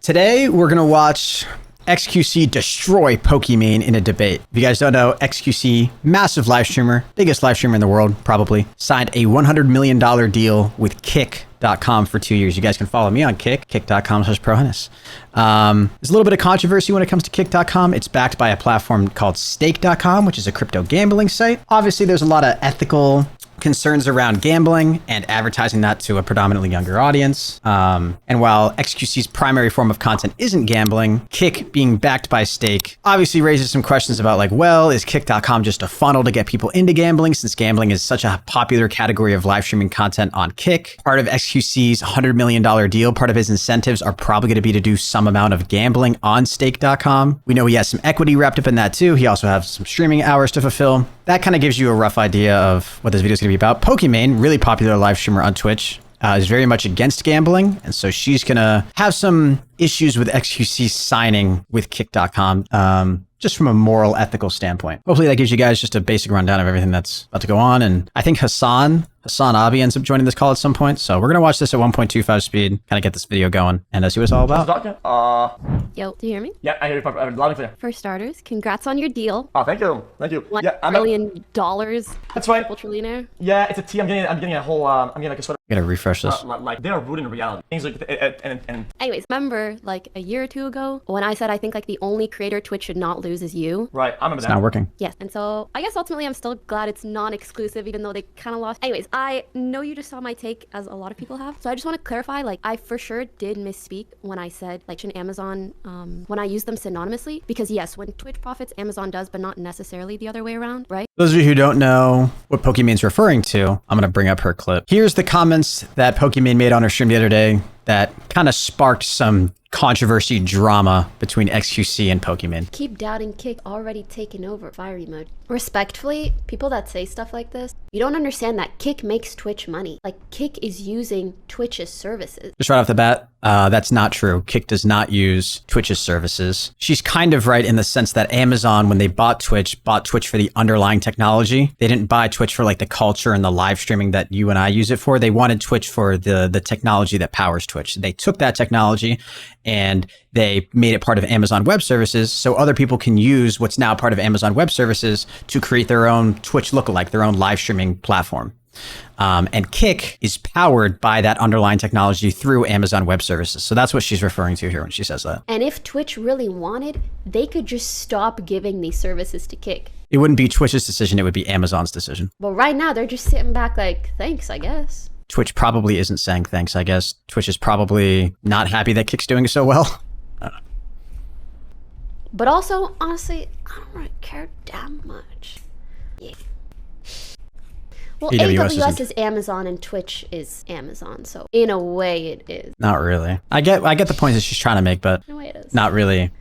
Today, we're going to watch XQC destroy Pokimane in a debate. If you guys don't know, XQC, massive live streamer, biggest live streamer in the world, probably, signed a $100 million deal with Kick.com for 2 years. You guys can follow me on Kick, kick.com/prohenis. There's a little bit of controversy when it comes to Kick.com. It's backed by a platform called Stake.com, which is a crypto gambling site. Obviously, there's a lot of ethical concerns around gambling and advertising that to a predominantly younger audience. And while XQC's primary form of content isn't gambling, Kick being backed by Stake obviously raises some questions about like, well, is Kick.com just a funnel to get people into gambling since gambling is such a popular category of live streaming content on Kick? Part of XQC's $100 million deal, part of his incentives are probably going to be to do some amount of gambling on Stake.com. We know he has some equity wrapped up in that too. He also has some streaming hours to fulfill. That kind of gives you a rough idea of what this video is going to be about. Pokimane, really popular live streamer on Twitch, is very much against gambling. And so she's going to have some issues with XQC signing with Kick.com, just from a moral, ethical standpoint. Hopefully that gives you guys just a basic rundown of everything that's about to go on. And I think hasanabi ends up joining this call at some point. So we're going to watch this at 1.25 speed, kind of get this video going and see what it's all about. Yo, do you hear me? Yeah, I hear you loud and clear. For startart, congrats on your deal. Oh, thank you. Thank you. $1 trillion. That's right. Triple trillionaire. Yeah, it's a T. I'm getting a whole, I'm getting like a sort of... I gotta refresh this. Like, they're rooted in reality. Things like, and... Anyways, remember, like, a year or two ago, when I said I think, like, the only creator Twitch should not lose is you? Right, I remember that. It's not working. Yes, and so, I guess ultimately I'm still glad it's non-exclusive, even though they kind of lost. Anyways, I know you just saw my take, as a lot of people have, so I just want to clarify, like, I for sure did misspeak when I said, like, in Amazon, when I use them synonymously, because yes, when Twitch profits, Amazon does, but not necessarily the other way around, right? Those of you who don't know what Pokimane's referring to, I'm going to bring up her clip. Here's the comments that Pokimane made on her stream the other day that kind of sparked some controversy drama between XQC and Pokimane. Keep doubting Kick already taken over fiery mode. Respectfully, people that say stuff like this, you don't understand that Kick makes Twitch money. Like, Kick is using Twitch's services. Just right off the bat, that's not true. Kick does not use Twitch's services. She's kind of right in the sense that Amazon, when they bought Twitch for the underlying technology. They didn't buy Twitch for like the culture and the live streaming that you and I use it for. They wanted Twitch for the technology that powers Twitch. They took that technology and they made it part of Amazon Web Services so other people can use what's now part of Amazon Web Services to create their own Twitch lookalike, their own live streaming platform. And Kick is powered by that underlying technology through Amazon Web Services. So that's what she's referring to here when she says that. And if Twitch really wanted, they could just stop giving these services to Kick. It wouldn't be Twitch's decision, it would be Amazon's decision. But right now, they're just sitting back like, thanks, I guess. Twitch probably isn't saying thanks, I guess. Twitch is probably not happy that Kick's doing so well. But also, honestly, I don't really care that much. Yeah. Well, AWS is Amazon and Twitch is Amazon, so in a way it is. Not really. I get the point that she's trying to make, but in a way it is. Not really.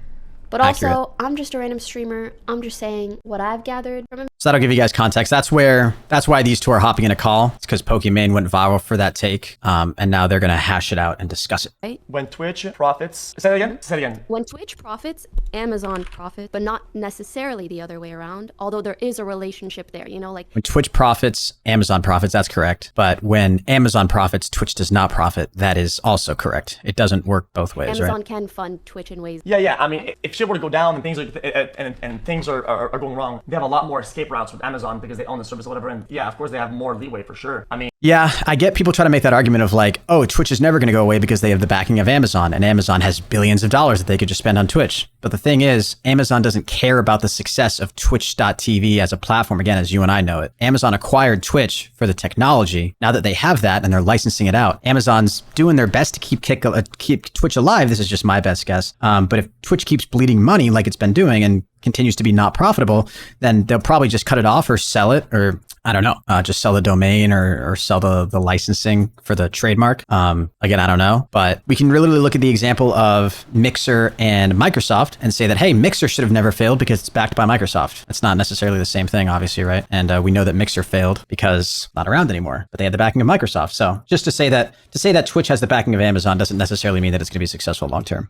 But accurate. Also, I'm just a random streamer. I'm just saying what I've gathered from him. So that'll give you guys context. That's why these two are hopping in a call. It's because Pokimane went viral for that take, and now they're gonna hash it out and discuss it. Right? When Twitch profits, say it again. Say it again. When Twitch profits, Amazon profits, but not necessarily the other way around. Although there is a relationship there, you know, like when Twitch profits, Amazon profits. That's correct. But when Amazon profits, Twitch does not profit. That is also correct. It doesn't work both ways, Amazon right? can fund Twitch in ways. Yeah. I mean, if shit were to go down and things like and things are going wrong, they have a lot more escape routes with Amazon because they own the service or whatever. And yeah, of course they have more leeway for sure. I mean, yeah, I get people trying to make that argument of like, oh, Twitch is never going to go away because they have the backing of Amazon, and Amazon has billions of dollars that they could just spend on Twitch. But the thing is, Amazon doesn't care about the success of Twitch.tv as a platform, again, as you and I know it. Amazon acquired Twitch for the technology. Now that they have that and they're licensing it out, Amazon's doing their best to keep Twitch alive. This is just my best guess. But if Twitch keeps bleeding money like it's been doing and continues to be not profitable, then they'll probably just cut it off or sell it, or I don't know, just sell the domain or sell the licensing for the trademark. Again, I don't know, but we can really look at the example of Mixer and Microsoft and say that, hey, Mixer should have never failed because it's backed by Microsoft. That's not necessarily the same thing, obviously, right? And we know that Mixer failed because not around anymore, but they had the backing of Microsoft. So just to say that Twitch has the backing of Amazon doesn't necessarily mean that it's going to be successful long term.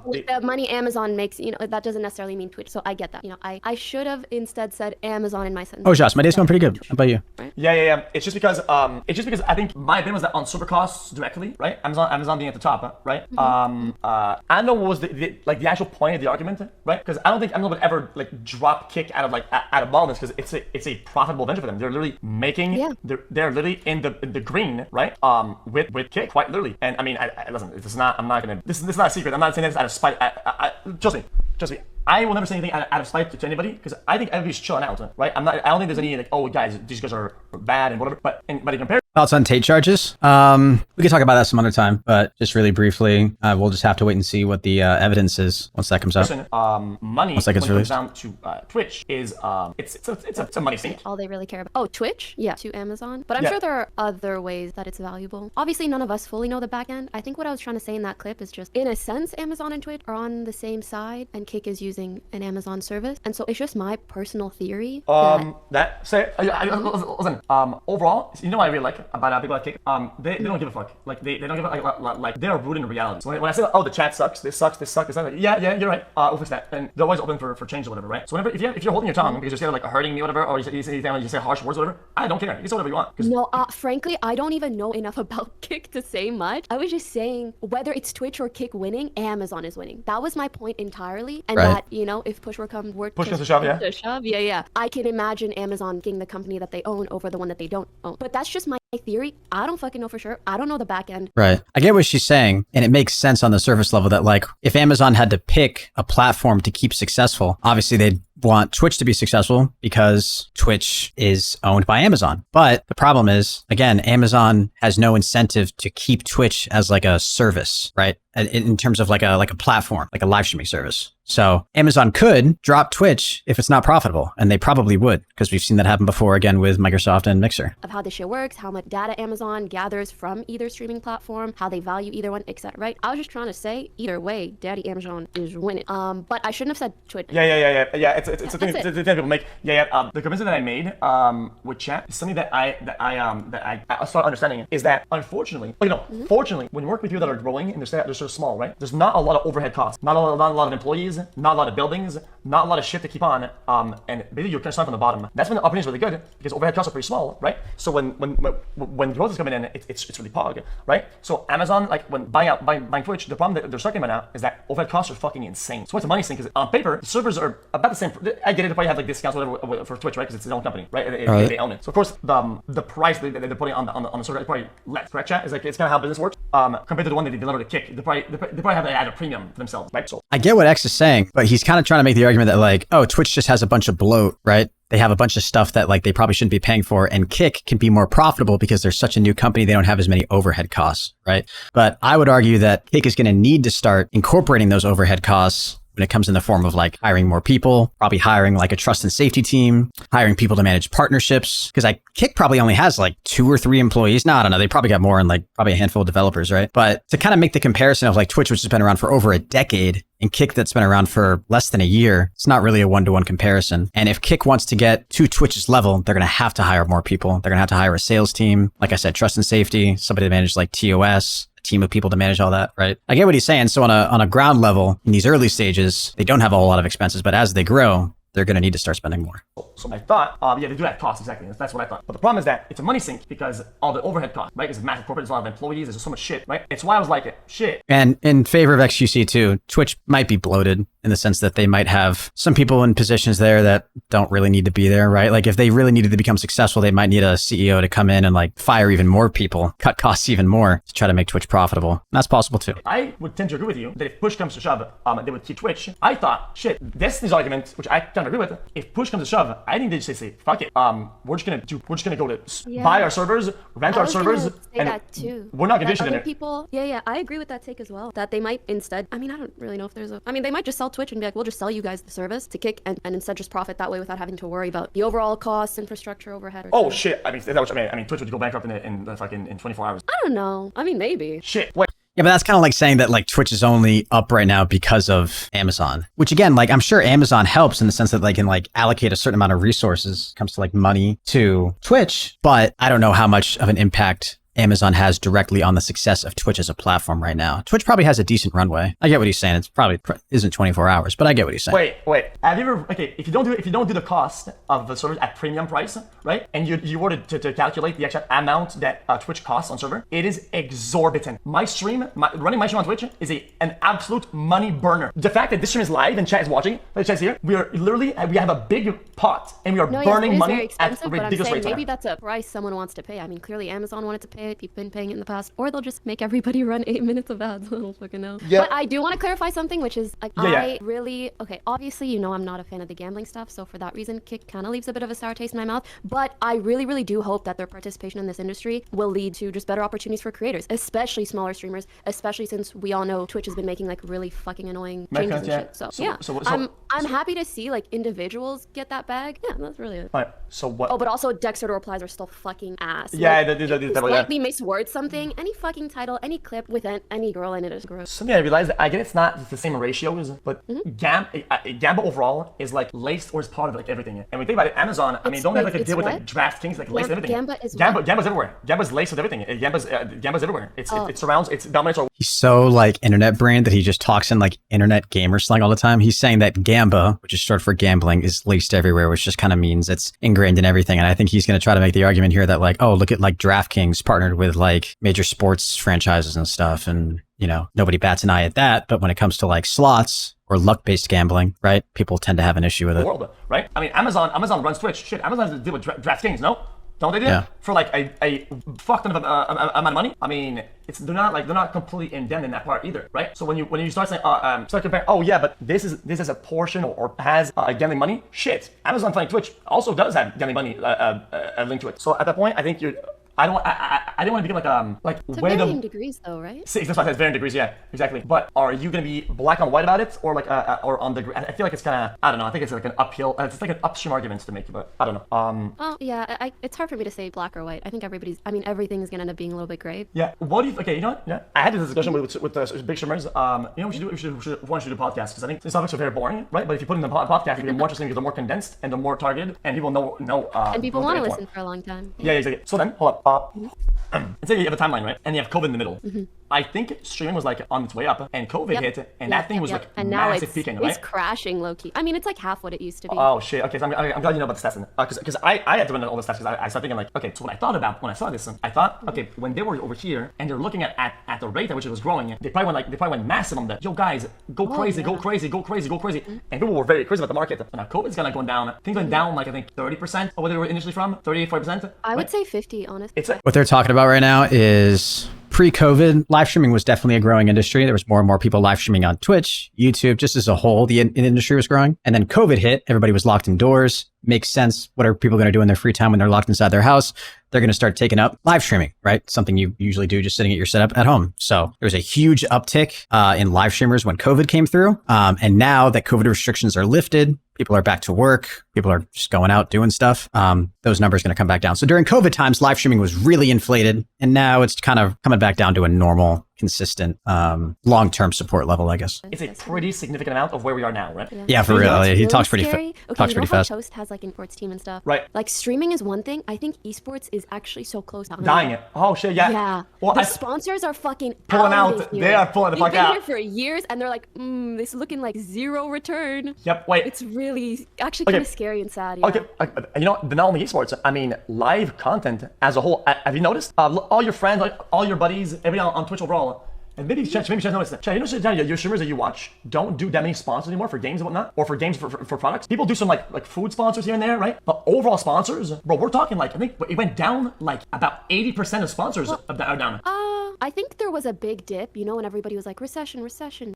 With the money Amazon makes, you know, that doesn't necessarily mean Twitch. So I get that. You know, I should have instead said Amazon in my sentence. Oh, Josh, my day's going pretty good. How about you? Right? Yeah. It's just because I think my opinion was that on server costs directly, right? Amazon being at the top, right? I don't know what was the actual point of the argument, right? Because I don't think Amazon would ever like drop Kick out of baldness, because it's a profitable venture for them. They're literally making they're literally in the green, right? With Kick, quite literally. And I mean, listen, this is not a secret. I'm not saying this out of spite. Trust me. I will never say anything out of spite to anybody, because I think everybody's chilling out, right? I don't think there's any like, oh guys, these guys are bad and whatever. But in comparison. Thoughts on Tate charges? We can talk about that some other time, but just really briefly, we'll just have to wait and see what the evidence is once that comes out. Money once that gets released. Down to Twitch is it's a money sink. All they really care about. Oh, Twitch? Yeah, to Amazon. But I'm sure there are other ways that it's valuable. Obviously, none of us fully know the back end. I think what I was trying to say in that clip is just, in a sense, Amazon and Twitch are on the same side, and Kick is using an Amazon service. And so it's just my personal theory. Listen, overall, you know what I really like about people like Kick? They don't give a fuck. Like they don't give a like they're rooted in reality. So when I say, oh, the chat sucks, this sucks, like, yeah, you're right. We'll fix that. And they're always open for change or whatever, right? So whenever if you're holding your tongue because you're scared of like hurting me or whatever, or you say harsh words or whatever, I don't care. You say whatever you want. No, frankly, I don't even know enough about Kick to say much. I was just saying, whether it's Twitch or Kick winning, Amazon is winning. That was my point entirely. And that, you know, if push comes to shove, yeah. I can imagine Amazon getting the company that they own over the one that they don't own. But that's just my theory. I don't fucking know for sure. I don't know the back end. Right. I get what she's saying, and it makes sense on the surface level that, like, if Amazon had to pick a platform to keep successful, obviously they'd want Twitch to be successful because Twitch is owned by Amazon. But the problem is, again, Amazon has no incentive to keep Twitch as like a service, right? In terms of like a platform, like a live streaming service. So Amazon could drop Twitch if it's not profitable, and they probably would, because we've seen that happen before, again, with Microsoft and Mixer. Of how this shit works, how much data Amazon gathers from either streaming platform, how they value either one, etc. Right? I was just trying to say, either way, Daddy Amazon is winning. But I shouldn't have said Twitch. Yeah. It's a thing people make. The comparison that I made with chat is something that I started understanding is that, unfortunately, fortunately, when you work with people that are growing and they're so small, right? There's not a lot of overhead costs, not a lot of employees, not a lot of buildings, not a lot of shit to keep on, and basically you're kind of starting from the bottom. That's when the opportunity is really good, because overhead costs are pretty small, right? So when growth is coming in, it's really pog, right? So Amazon, like when buying Twitch, the problem that they're talking about now is that overhead costs are fucking insane. So it's a money sink, because on paper the servers are about the same. I get it, they probably have like discounts or whatever for Twitch, right? Because it's their own company, right? They own it. So of course the price they're putting on the server is probably less. Correct, chat? Is like, it's kind of how business works. Compared to the one that they deliver to Kick, they probably have to add a premium for themselves, right? So I get what X is saying, but he's kind of trying to make the argument that, like, oh, Twitch just has a bunch of bloat, right? They have a bunch of stuff that, like, they probably shouldn't be paying for, and Kick can be more profitable because they're such a new company, they don't have as many overhead costs, right? But I would argue that Kick is going to need to start incorporating those overhead costs when it comes in the form of like hiring more people, probably hiring like a trust and safety team, hiring people to manage partnerships. Because Kick probably only has like 2 or 3 employees. No, I don't know. They probably got more, and like probably a handful of developers, right? But to kind of make the comparison of like Twitch, which has been around for over a decade, and Kick that's been around for less than a year, it's not really a one-to-one comparison. And if Kick wants to get to Twitch's level, they're going to have to hire more people. They're going to have to hire a sales team. Like I said, trust and safety, somebody to manage like TOS, team of people to manage all that, right? I get what he's saying. So on a ground level, in these early stages, they don't have a whole lot of expenses, but as they grow, they're going to need to start spending more. So I thought, they do have costs, exactly. That's what I thought. But the problem is that it's a money sink because all the overhead costs, right? It's a massive corporate, there's a lot of employees, there's just so much shit, right? It's why I was like, shit. And in favor of XQC too, Twitch might be bloated in the sense that they might have some people in positions there that don't really need to be there, right? Like if they really needed to become successful, they might need a CEO to come in and like fire even more people, cut costs even more to try to make Twitch profitable. And that's possible too. I would tend to agree with you that if push comes to shove, they would keep Twitch. I thought, shit, Destiny's argument, which I kind of agree with, if push comes to shove, I think they just say, fuck it. We're just gonna go to buy our servers, rent our servers, and that too. We're not conditioned in other it. People, I agree with that take as well. That they might instead, I mean, I don't really know if there's they might just sell Twitch and be like, we'll just sell you guys the service to Kick and instead just profit that way without having to worry about the overall costs, infrastructure, overhead. Oh shit! I mean, is that what I mean, Twitch would go bankrupt in 24 hours. I don't know. I mean, maybe. Shit. Wait. Yeah, but that's kind of like saying that like Twitch is only up right now because of Amazon, which again, like I'm sure Amazon helps in the sense that they can like allocate a certain amount of resources, comes to like money to Twitch, but I don't know how much of an impact Amazon has directly on the success of Twitch as a platform right now. Twitch probably has a decent runway. I get what he's saying. It's probably isn't 24 hours, but I get what he's saying. Wait. Have you ever, okay, if you don't do the cost of the servers at premium price, right? And you were to calculate the actual amount that Twitch costs on server, it is exorbitant. Running my stream on Twitch is an absolute money burner. The fact that this stream is live and chat is watching, the chat's here, we have a big pot and we are burning money at ridiculous rates. Maybe that's a price someone wants to pay. I mean, clearly Amazon wanted to pay it. People been paying it in the past, or they'll just make everybody run 8 minutes of ads. I don't fucking know. Yeah. But I do want to clarify something, which is like obviously, you know, I'm not a fan of the gambling stuff, so for that reason, Kick kind of leaves a bit of a sour taste in my mouth. But I really do hope that their participation in this industry will lead to just better opportunities for creators, especially smaller streamers, especially since we all know Twitch has been making like really fucking annoying changes and shit. So I'm happy to see like individuals get that bag. Yeah, that's really it. All right. So what? Oh, but also Dexter replies are still fucking ass. Yeah, like, they slightly misword something. Any fucking title, any clip with any girl in it is gross. Something I realized, I get it's not the same ratios, but Gamba overall is like laced or is part of like everything. And when you think about it, Amazon, I mean, don't they have like a deal with like DraftKings, like laced everything? Gamba's everywhere. Gamba's laced with everything. Gamba's everywhere. It surrounds, it dominates. He's so like internet brand that he just talks in like internet gamer slang all the time. He's saying that Gamba, which is short for gambling, is laced everywhere, which just kind of means it's ingrained in everything. And I think he's going to try to make the argument here that like, oh, look at like DraftKings partnered with like major sports franchises and stuff. And, you know, nobody bats an eye at that. But when it comes to like slots or luck-based gambling, right, people tend to have an issue with it. World, right? I mean, Amazon runs Twitch. Shit, Amazon has to deal with DraftKings, no? Don't they do? Yeah. For like a fuck ton of amount of money. I mean, they're not completely indemned in that part either, right? So when you start saying start comparing, oh yeah, but this is a portion or has gambling money. Shit, Amazon playing Twitch also does have gambling money linked to it. So at that point, I think I don't want to become like to varying degrees though, right? See, that's why I said varying degrees, yeah, exactly. But are you gonna be black on white about it, or like or on the? I feel like it's kind of, I don't know. I think it's like an uphill. It's like an upstream argument to make, but I don't know. Oh yeah, it's hard for me to say black or white. I think everything is gonna end up being a little bit gray. Yeah. What do you? Okay, you know what? Yeah. I had this discussion with the big streamers. You know, we should do a podcast because I think these topics are very boring, right? But if you put in the podcast, it'll be more interesting because they're more condensed and they're more targeted, and people know. And people want to listen for a long time. Yeah, exactly. So then, hold up. Let's say you have a timeline, right? And you have COVID in the middle. Mm-hmm. I think streaming was like on its way up, and COVID hit, and that thing was like and massive peaking, right? It's crashing low key. I mean, it's like half what it used to be. Oh shit. Okay, so I'm glad you know about the stats, because I had to run all the stats because I started thinking like, okay, so what I thought about when I saw this, I thought, okay, when they were over here and they're looking at the rate at which it was growing, they probably went massive on that. Yo guys, go crazy, mm-hmm. And people were very crazy about the market. But now COVID's kind of going down. Things went down like I think 30% or what they were initially from, 38-40%. I would say 50, honestly. It's what they're talking about right now is pre-COVID, live streaming was definitely a growing industry. There was more and more people live streaming on Twitch, YouTube, just as a whole, the industry was growing. And then COVID hit, everybody was locked indoors. Makes sense. What are people going to do in their free time when they're locked inside their house? They're going to start taking up live streaming, right? Something you usually do just sitting at your setup at home. So there was a huge uptick in live streamers when COVID came through. And now that COVID restrictions are lifted, people are back to work. People are just going out doing stuff. Those numbers are going to come back down. So during COVID times, live streaming was really inflated. And now it's kind of coming back down to a normal, consistent, long-term support level, I guess. It's a pretty significant amount of where we are now, right? Yeah, for real. He talks pretty fast. Toast has like an esports team and stuff. Right. Like streaming is one thing. I think esports is actually so close to dying it. Oh shit, yeah. Yeah. Well, the sponsors are fucking pulling out. They are pulling the fuck out. They've been here for years, and they're like, this is looking like zero return. Yep. Wait. It's really actually kind of scary and sad. Yeah. Okay. You know, not only esports. I mean, live content as a whole. Have you noticed? All your friends, all your buddies, everybody on Twitch overall. And maybe Chet noticed that. Chet, you know, your streamers that you watch don't do that many sponsors anymore for games and whatnot, or for games for products. People do some like food sponsors here and there, right? But overall sponsors, bro, we're talking like I think it went down like about 80% of sponsors are down. I think there was a big dip, you know, when everybody was like recession.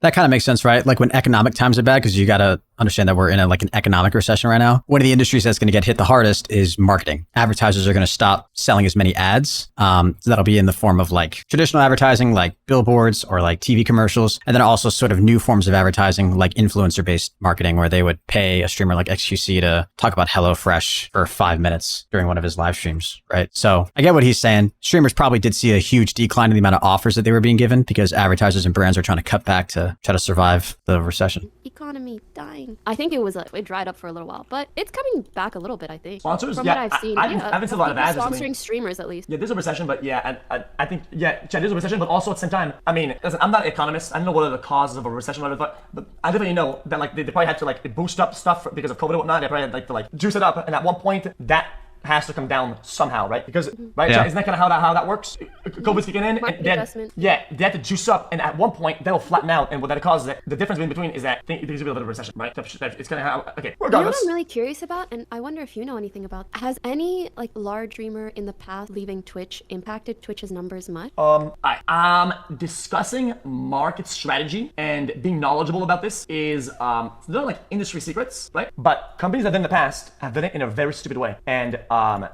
That kind of makes sense, right? Like when economic times are bad, because you got to understand that we're in an economic recession right now. One of the industries that's going to get hit the hardest is marketing. Advertisers are going to stop selling as many ads. So that'll be in the form of like traditional advertising, like billboards, billboards or like TV commercials. And then also sort of new forms of advertising like influencer-based marketing where they would pay a streamer like XQC to talk about HelloFresh for 5 minutes during one of his live streams, right? So I get what he's saying. Streamers probably did see a huge decline in the amount of offers that they were being given because advertisers and brands are trying to cut back to try to survive the recession. Economy dying. I think it dried up for a little while, but it's coming back a little bit, I think. Sponsors? From Yeah, what I've seen. I haven't seen a lot of ads recently. Sponsoring streamers, at least. Yeah, there's a recession, but yeah, I think, yeah, Chad, there's a recession, but also at the same time, I mean, listen, I'm not an economist. I don't know what are the causes of a recession, but I definitely know that like they probably had to like boost up stuff because of COVID and whatnot. They probably had to like juice it up, and at one point that has to come down somehow, right? Because right, Yeah. isn't that kind of how that works? COVID's kicking in, Market and then, investment. yeah, they have to juice up, and at one point that'll flatten out, and what that causes it, the difference in between is that there's gonna be a little bit of a recession, right? It's gonna have okay. You know what Regardless, I'm really curious about, and I wonder if you know anything about, has any like large streamer in the past leaving Twitch impacted Twitch's numbers much? discussing market strategy and being knowledgeable about this is they're like industry secrets, right? But companies that have done in the past have done it in a very stupid way, and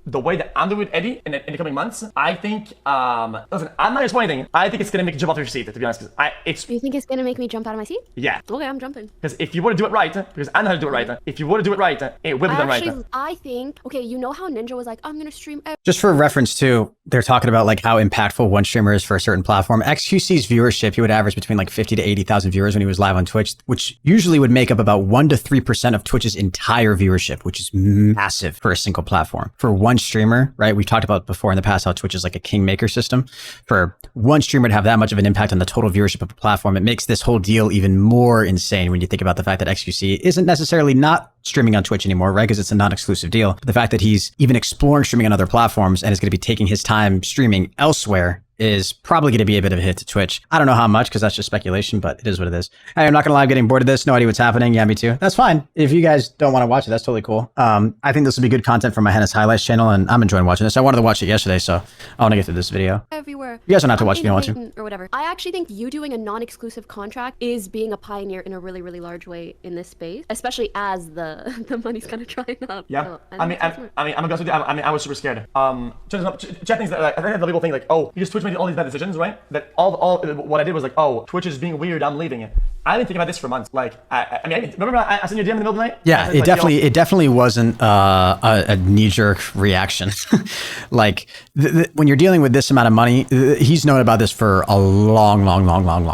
the way that I'm doing with Eddie in the coming months, I think, listen, I'm not gonna spoil anything. I think it's gonna make you jump off your seat, to be honest, because Do you think it's gonna make me jump out of my seat? yeah. Okay, I'm jumping. Because if you were to do it right, because I know how to do it right, if you were to do it right, it will be done right. I think, okay, you know how Ninja was like, I'm gonna stream Just for reference too, they're talking about like how impactful one streamer is for a certain platform. XQC's viewership, he would average between like 50 to 80,000 viewers when he was live on Twitch, which usually would make up about 1 to 3% of Twitch's entire viewership, which is massive for a single platform. For one streamer, right? We've talked about before in the past how Twitch is like a kingmaker system. For one streamer to have that much of an impact on the total viewership of a platform, it makes this whole deal even more insane when you think about the fact that XQC isn't necessarily not streaming on Twitch anymore, right? Because it's a non-exclusive deal. But the fact that he's even exploring streaming on other platforms and is going to be taking his time streaming elsewhere is probably going to be a bit of a hit to Twitch. I don't know how much because that's just speculation, but it is what it is. Hey, I'm not going to lie, I'm getting bored of this. No idea what's happening. Yeah, me too. That's fine. If you guys don't want to watch it, that's totally cool. I think this will be good content for my Henis Highlights channel, and I'm enjoying watching this. I wanted to watch it yesterday, so I want to get through this video. everywhere. You guys don't have to watch if you don't want to. Or whatever. I actually think you doing a non-exclusive contract is being a pioneer in a really, really large way in this space, especially as the money's kind of drying up. Yeah, So, I'm gonna go with you. I was super scared. Chat thinks that like, I think the people think like, oh, you just Twitch made all these bad decisions, right? That all what I did was like, oh, Twitch is being weird, I'm leaving it. I've been thinking about this for months. Like, I mean, remember I sent you a DM in the middle of the night? Yeah, it definitely wasn't a knee-jerk reaction. Like when you're dealing with this amount of money, he's known about this for a long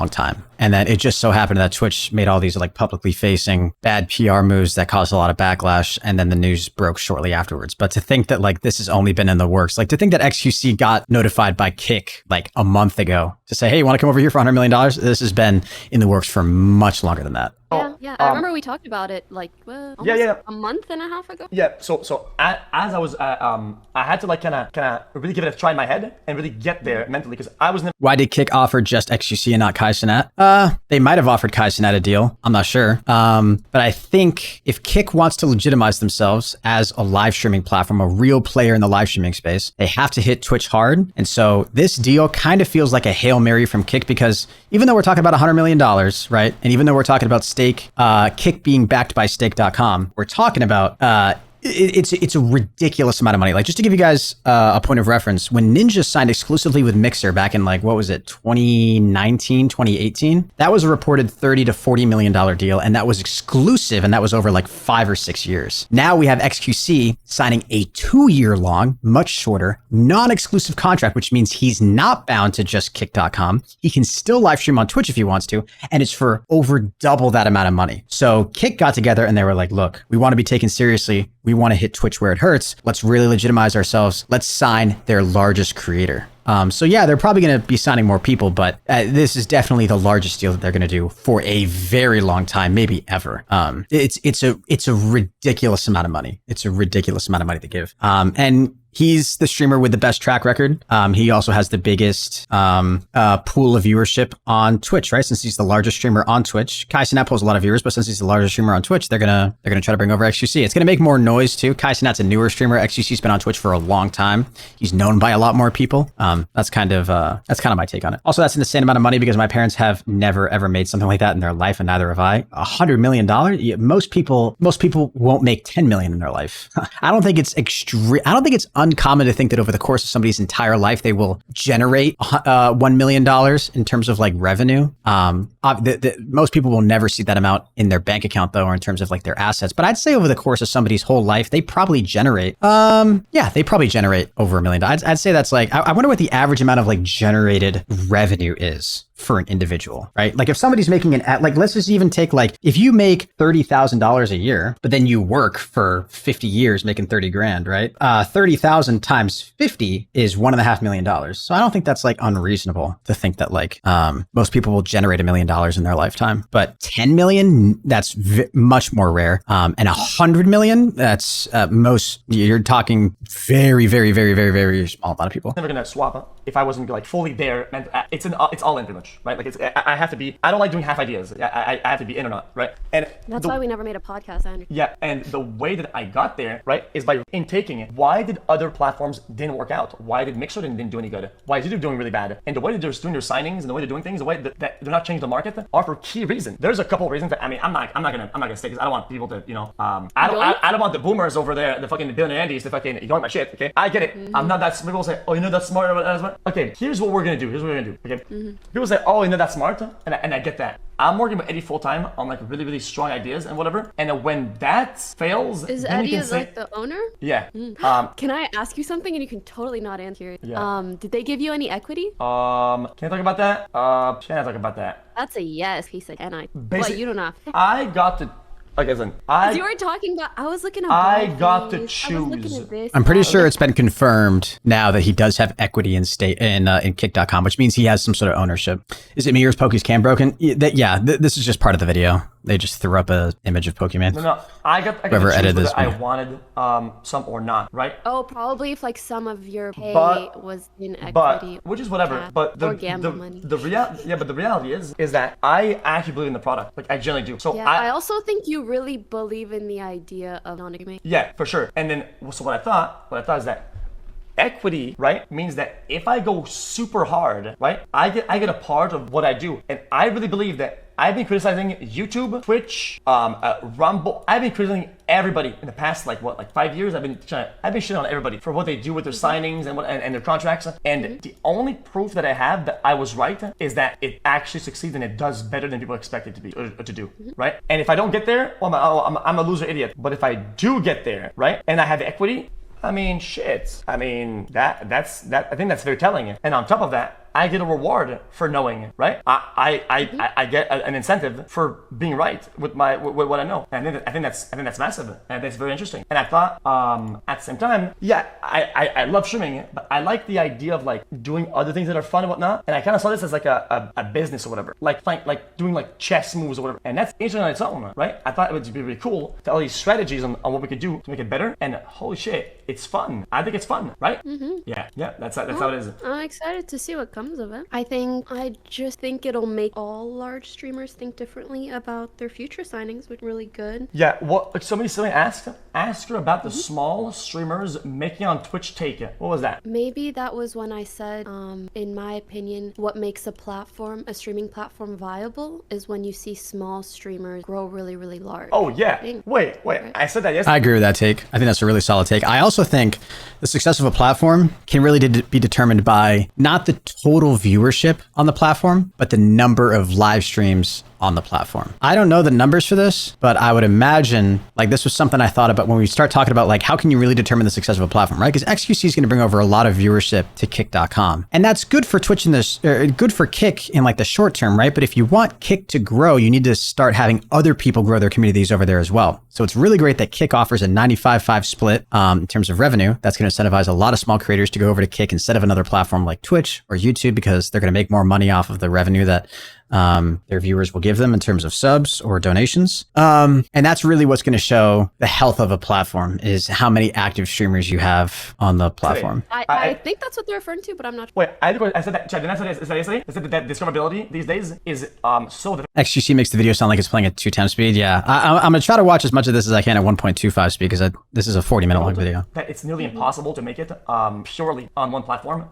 time. And then it just so happened that Twitch made all these like publicly facing bad PR moves that caused a lot of backlash. And then the news broke shortly afterwards. But to think that like this has only been in the works, like to think that XQC got notified by Kick like a month ago to say, hey, you want to come over here for $100 million? This has been in the works for much longer than that. Yeah. I remember we talked about it like almost a month and a half ago. Yeah. So as I was, I had to like kind of really give it a try in my head and really get there mentally because I was never. Why did Kick offer just XQC and not Kaizenat? They might have offered Kaizenat a deal. I'm not sure. But I think if Kick wants to legitimize themselves as a live streaming platform, a real player in the live streaming space, they have to hit Twitch hard. And so this deal kind of feels like a Hail Mary from Kick because even though we're talking about $100 million, right? And even though we're talking about Stake, Kick being backed by stake.com, we're talking about it's a ridiculous amount of money. Like just to give you guys a point of reference, when Ninja signed exclusively with Mixer back in like, what was it, 2019, 2018, that was a reported $30 to $40 million deal. And that was exclusive. And that was over like 5 or 6 years. Now we have XQC signing a 2-year long, much shorter, non-exclusive contract, which means he's not bound to just kick.com. He can still live stream on Twitch if he wants to. And it's for over double that amount of money. So Kick got together and they were like, look, we want to be taken seriously. We want to hit Twitch where it hurts. Let's really legitimize ourselves. Let's sign their largest creator. So yeah, they're probably going to be signing more people, but this is definitely the largest deal that they're going to do for a very long time, maybe ever. It's a ridiculous amount of money. It's a ridiculous amount of money to give. And he's the streamer with the best track record. He also has the biggest pool of viewership on Twitch, right? Since he's the largest streamer on Twitch. Kaizenat pulls a lot of viewers, but since he's the largest streamer on Twitch, they're gonna try to bring over XQC. It's gonna make more noise too. Kaizenat's a newer streamer. XQC's been on Twitch for a long time. He's known by a lot more people. That's kind of my take on it. Also, that's an insane amount of money because my parents have never ever made something like that in their life, and neither have I. $100 million. Most people won't make $10 million in their life. I don't think it's uncommon to think that over the course of somebody's entire life, they will generate $1 million in terms of like revenue. Most people will never see that amount in their bank account though, or in terms of like their assets. But I'd say over the course of somebody's whole life, they probably generate, they probably generate over $1 million. I'd say that's like, I wonder what the average amount of like generated revenue is for an individual, right? Like if somebody's making like, let's just even take like, if you make $30,000 a year, but then you work for 50 years making 30 grand, right? 30,000 times 50 is $1.5 million. So I don't think that's like unreasonable to think that like, most people will generate $1 million in their lifetime, but 10 million, that's much more rare. And 100 million, that's you're talking very, very, very, very, very small amount of people. Never gonna swap if I wasn't like fully there. And it's all in pretty much, right? Like I have to be. I don't like doing half ideas. I have to be in or not, right? And that's why we never made a podcast, Andrew. Yeah, and the way that I got there, right, is by intaking it. Why did other platforms didn't work out? Why did Mixer didn't do any good? Why is YouTube doing really bad? And the way that they're doing their signings and the way they're doing things, the way that they're not changing the market, are for key reasons. There's a couple of reasons that I'm not gonna say, because I don't want people to, I don't want the boomers over there, the fucking billionaire Andes to fucking ignore my shit. Okay, I get it. I'm not that. People say, oh, that's smart. Okay, here's what we're gonna do. Okay, people say, oh, that's smart, and I get that. I'm working with Eddie full time on like really, really strong ideas and whatever. And when that fails, is Eddie like the owner? Yeah. Can I ask you something, and you can totally not answer it? Yeah. Did they give you any equity? Can I talk about that? Can I talk about that? That's a yes. He said, and but you don't know. I got to. Like, as in, you were talking about, I was looking at I got to choose. I'm pretty sure it's been confirmed now that he does have equity in kick.com, which means he has some sort of ownership. Is it me or is Poki's cam broken? This is just part of the video. They just threw up an image of Pokimane. No, I got to choose whether I wanted some or not, right? Oh, probably if like some of your pay was in equity. Which is whatever. But or gamble money. But the reality is that I actually believe in the product. Like I generally do. So yeah, I also think you really believe in the idea of non-gaming. Yeah, for sure. And then so what I thought is that equity, right, means that if I go super hard, right, I get a part of what I do. And I really believe that I've been criticizing YouTube, Twitch, Rumble. I've been criticizing everybody in the past, like 5 years. I've been shitting on everybody for what they do with their signings and their contracts. And the only proof that I have that I was right is that it actually succeeds and it does better than people expect it to be or to do, right? And if I don't get there, well, I'm a loser idiot. But if I do get there, right, and I have equity, I mean, shit. I mean, that's I think that's very telling. And on top of that, I get a reward for knowing, right? I get an incentive for being right with what I know. And I think that's massive, and that's very interesting. And I thought, at the same time, yeah, I love streaming, but I like the idea of like doing other things that are fun and whatnot. And I kind of saw this as like a business or whatever, like doing like chess moves or whatever. And that's interesting on its own, right? I thought it would be really cool to all these strategies on what we could do to make it better. And holy shit, it's fun. I think it's fun, right? Yeah, that's how it is. I'm excited to see what comes of it. I just think it'll make all large streamers think differently about their future signings, which is really good. Yeah, what somebody asked her about the small streamers making on Twitch take it. What was that? Maybe that was when I said, in my opinion, what makes a streaming platform viable is when you see small streamers grow really, really large. Oh yeah. Wait. Right? I said that yesterday. I agree with that take. I think that's a really solid take. I also think the success of a platform can really be determined by not the total viewership on the platform, but the number of live streams on the platform. I don't know the numbers for this, but I would imagine like this was something I thought about when we start talking about like how can you really determine the success of a platform, right? Because XQC is going to bring over a lot of viewership to kick.com. And that's good for Twitch good for Kick in like the short term, right? But if you want Kick to grow, you need to start having other people grow their communities over there as well. So it's really great that Kick offers a 95-5 split in terms of revenue. That's going to incentivize a lot of small creators to go over to Kick instead of another platform like Twitch or YouTube, because they're going to make more money off of the revenue that their viewers will give them in terms of subs or donations. And that's really what's going to show the health of a platform, is how many active streamers you have on the platform. I think that's what they're referring to, but I'm not sure. Wait, I said that, didn't I say that yesterday? I said that discoverability these days is so that XQC makes the video sound like it's playing at 2x speed. Yeah, I'm going to try to watch as much of this as I can at 1.25 speed, because this is a 40-minute long video. That it's nearly impossible to make it purely on one platform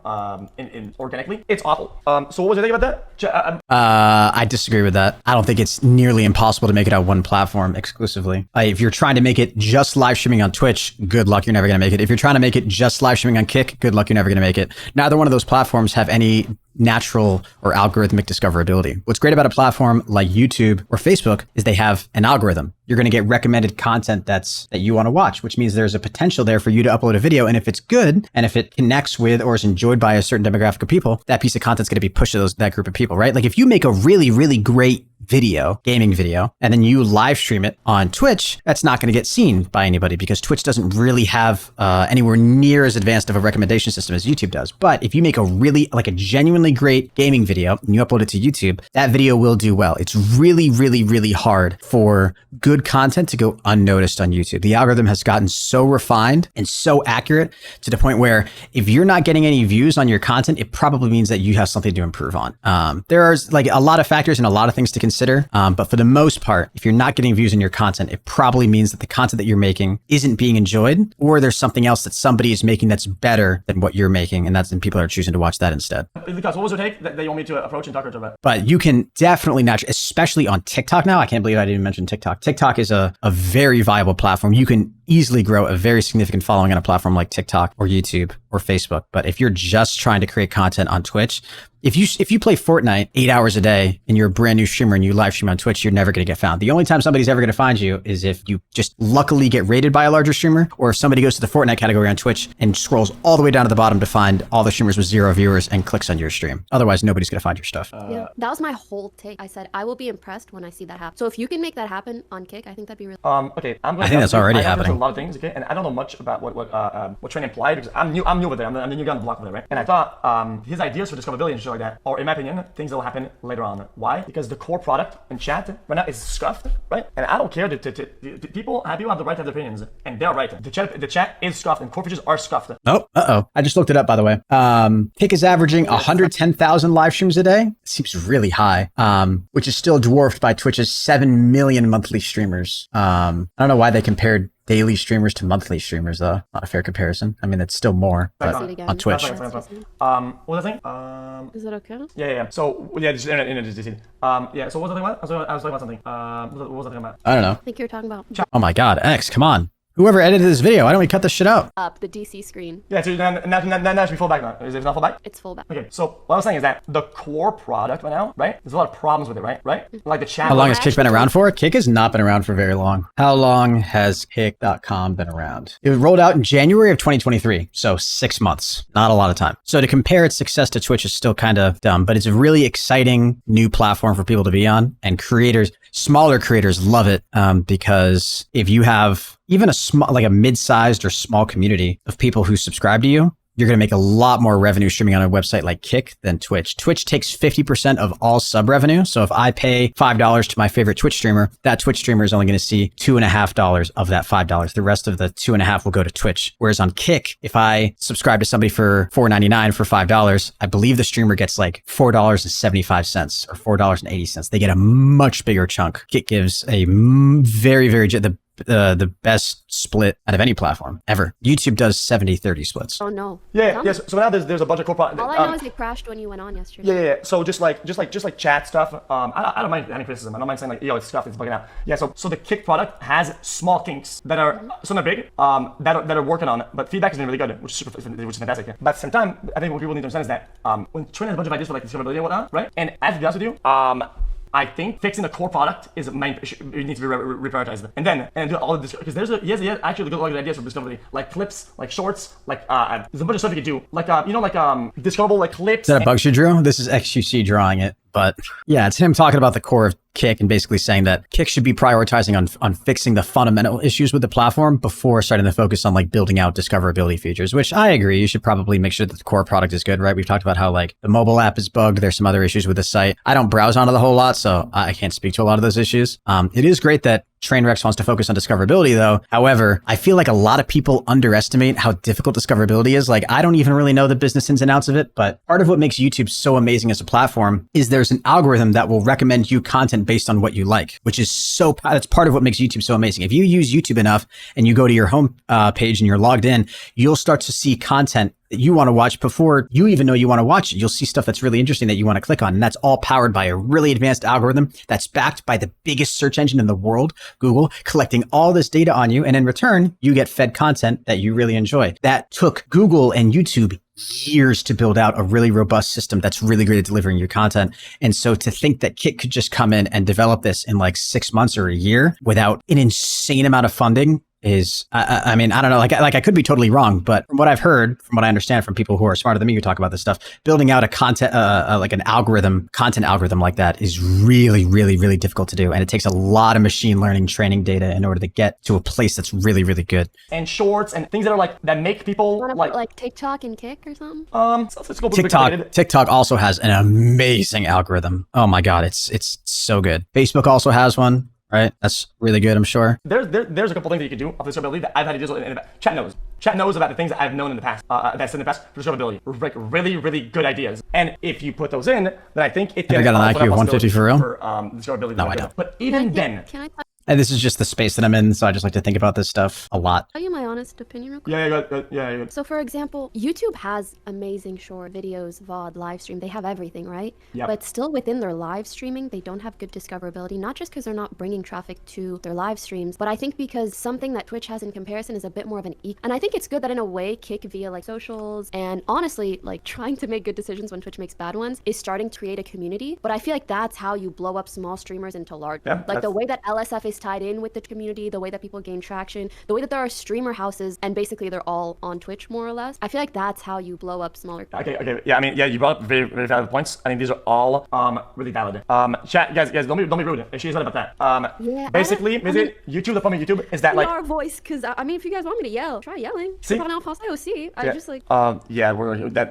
in organically. It's awful. So what was I thinking about that? I disagree with that. I don't think it's nearly impossible to make it on one platform exclusively. If you're trying to make it just live streaming on Twitch, good luck, you're never going to make it. If you're trying to make it just live streaming on Kick, good luck, you're never going to make it. Neither one of those platforms have any natural or algorithmic discoverability. What's great about a platform like YouTube or Facebook is they have an algorithm. You're going to get recommended content that you want to watch, which means there's a potential there for you to upload a video. And if it's good, and if it connects with or is enjoyed by a certain demographic of people, that piece of content's going to be pushed to that group of people, right? Like if you make a really, really great video, gaming video, and then you live stream it on Twitch, that's not going to get seen by anybody because Twitch doesn't really have anywhere near as advanced of a recommendation system as YouTube does. But if you make a genuinely great gaming video and you upload it to YouTube, that video will do well. It's really, really, really hard for good content to go unnoticed on YouTube. The algorithm has gotten so refined and so accurate to the point where if you're not getting any views on your content, it probably means that you have something to improve on. There are like a lot of factors and a lot of things to consider. But for the most part, if you're not getting views on your content, it probably means that the content that you're making isn't being enjoyed, or there's something else that somebody is making that's better than what you're making. And people are choosing to watch that instead. Lucas, what was your take that you want me to approach and talk about? But you can definitely especially on TikTok now. I can't believe I didn't mention TikTok. TikTok is a very viable platform. You can easily grow a very significant following on a platform like TikTok or YouTube or Facebook. But if you're just trying to create content on Twitch, if you play Fortnite 8 hours a day and you're a brand new streamer and you live stream on Twitch, you're never going to get found. The only time somebody's ever going to find you is if you just luckily get rated by a larger streamer, or if somebody goes to the Fortnite category on Twitch and scrolls all the way down to the bottom to find all the streamers with 0 viewers and clicks on your stream. Otherwise, nobody's going to find your stuff. Yeah, that was my whole take. I said, I will be impressed when I see that happen. So if you can make that happen on Kick, I think that'd be really okay. I think that's already happening. A lot of things, okay, and I don't know much about what Train implied because I'm new over there. I'm the new guy on the block over there, right? And I thought his ideas for discoverability and shit like that, or in my opinion, things that will happen later on. Why? Because the core product in chat right now is scuffed, right? And I don't care. People have the right to have their opinions, and they're right. The chat is scuffed, and core features are scuffed. Oh, I just looked it up, by the way. Kick is averaging 110,000 live streams a day. Seems really high, which is still dwarfed by Twitch's 7 million monthly streamers. I don't know why they compared daily streamers to monthly streamers, though. Not a fair comparison. I mean, it's still more, but on Twitch. What was the thing? Is that okay? Yeah. So, just internet. Yeah, so what was the thing about? I was talking about something. What was the thing about? I don't know. I think you were talking about Oh my God, X, come on. Whoever edited this video, why don't we cut this shit out? up the DC screen. Yeah, so now should be full back now. Is it not full back? It's full back. Okay, so what I was saying is that the core product right now, right? There's a lot of problems with it, right? Like the chat. How long has Kick been around for? Kick has not been around for very long. How long has Kick.com been around? It was rolled out in January of 2023, so 6 months. Not a lot of time. So to compare its success to Twitch is still kind of dumb, but it's a really exciting new platform for people to be on, and smaller creators love it because if you have even a mid-sized or small community of people who subscribe to you, you're going to make a lot more revenue streaming on a website like Kick than Twitch. Twitch takes 50% of all sub revenue. So if I pay $5 to my favorite Twitch streamer, that Twitch streamer is only going to see $2.50 of that $5. The rest of the $2.50 will go to Twitch. Whereas on Kick, if I subscribe to somebody for $4.99 for $5, I believe the streamer gets like $4.75 or $4.80. They get a much bigger chunk. Kick gives a very, very, the best split out of any platform ever. YouTube does 70-30 splits. Oh no. Yeah. So now there's a bunch of core products. All I know is it crashed when you went on yesterday. Yeah. So just like chat stuff. I don't mind any criticism. I don't mind saying like, yo, it's stuff, it's bugging out. Yeah. So the Kick product has small kinks that are so not big. That are working on it, but feedback is really good, which is fantastic. But at the same time, I think what people need to understand is that when Trina has a bunch of ideas for like discoverability and whatnot, right? And I have to be honest with you, I think fixing the core product is it needs to be reprioritized, and do all of this because he has actually a lot of ideas for discoverability, like clips, like shorts, like there's a bunch of stuff you can do, like discoverable like clips. Is that a bug you drew? This is XQC drawing it. But yeah, it's him talking about the core of Kick and basically saying that Kick should be prioritizing on fixing the fundamental issues with the platform before starting to focus on like building out discoverability features, which I agree. You should probably make sure that the core product is good, right? We've talked about how like the mobile app is bugged. There's some other issues with the site. I don't browse onto the whole lot, so I can't speak to a lot of those issues. It is great that Trainwreck wants to focus on discoverability though. However, I feel like a lot of people underestimate how difficult discoverability is. Like I don't even really know the business ins and outs of it, but part of what makes YouTube so amazing as a platform is there's an algorithm that will recommend you content content based on what you like, which is that's part of what makes YouTube so amazing. If you use YouTube enough and you go to your home page and you're logged in, you'll start to see content that you want to watch before you even know you want to watch it. You'll see stuff that's really interesting that you want to click on. And that's all powered by a really advanced algorithm that's backed by the biggest search engine in the world, Google, collecting all this data on you. And in return, you get fed content that you really enjoy. That took Google and YouTube years to build out a really robust system that's really great at delivering your content. And so to think that Kit could just come in and develop this in like 6 months or a year without an insane amount of funding is, I mean, I don't know, like I could be totally wrong, but from what I've heard, from what I understand from people who are smarter than me who talk about this stuff, building out a content, like an content algorithm like that is really, really, really difficult to do. And it takes a lot of machine learning training data in order to get to a place that's really, really good. And shorts and things that are like, that make people like TikTok and Kick or something? TikTok also has an amazing algorithm. Oh my God, it's so good. Facebook also has one. Right, that's really good. I'm sure. There's a couple things that you can do of discoverability that I've had to deal with. Chat knows. Chat knows about the things that I've known in the past. That's in the past for discoverability. Like really, really good ideas. And if you put those in, then I think it can. I got an IQ of 150 for real. For discoverability. No, I don't. But even then. And this is just the space that I'm in, so I just like to think about this stuff a lot. Tell you my honest opinion real quick? Yeah. So for example, YouTube has amazing short videos, VOD, live stream. They have everything, right? Yep. But still within their live streaming, they don't have good discoverability, not just because they're not bringing traffic to their live streams, but I think because something that Twitch has in comparison is a bit more of an and I think it's good that in a way, Kick via like socials and honestly, like trying to make good decisions when Twitch makes bad ones is starting to create a community. But I feel like that's how you blow up small streamers into large. Yeah, like the way that LSF is tied in with the community, the way that people gain traction, the way that there are streamer houses and basically they're all on Twitch more or less. I feel like that's how you blow up smaller. Okay. Yeah, I mean, yeah, you brought up very, very valid points. I think these are all really valid. Chat, guys, don't be rude. She's not about that. Yeah, basically, YouTube, the problem with YouTube is that like our voice, because I mean, if you guys want me to yell, try yelling. See? I just like. Yeah,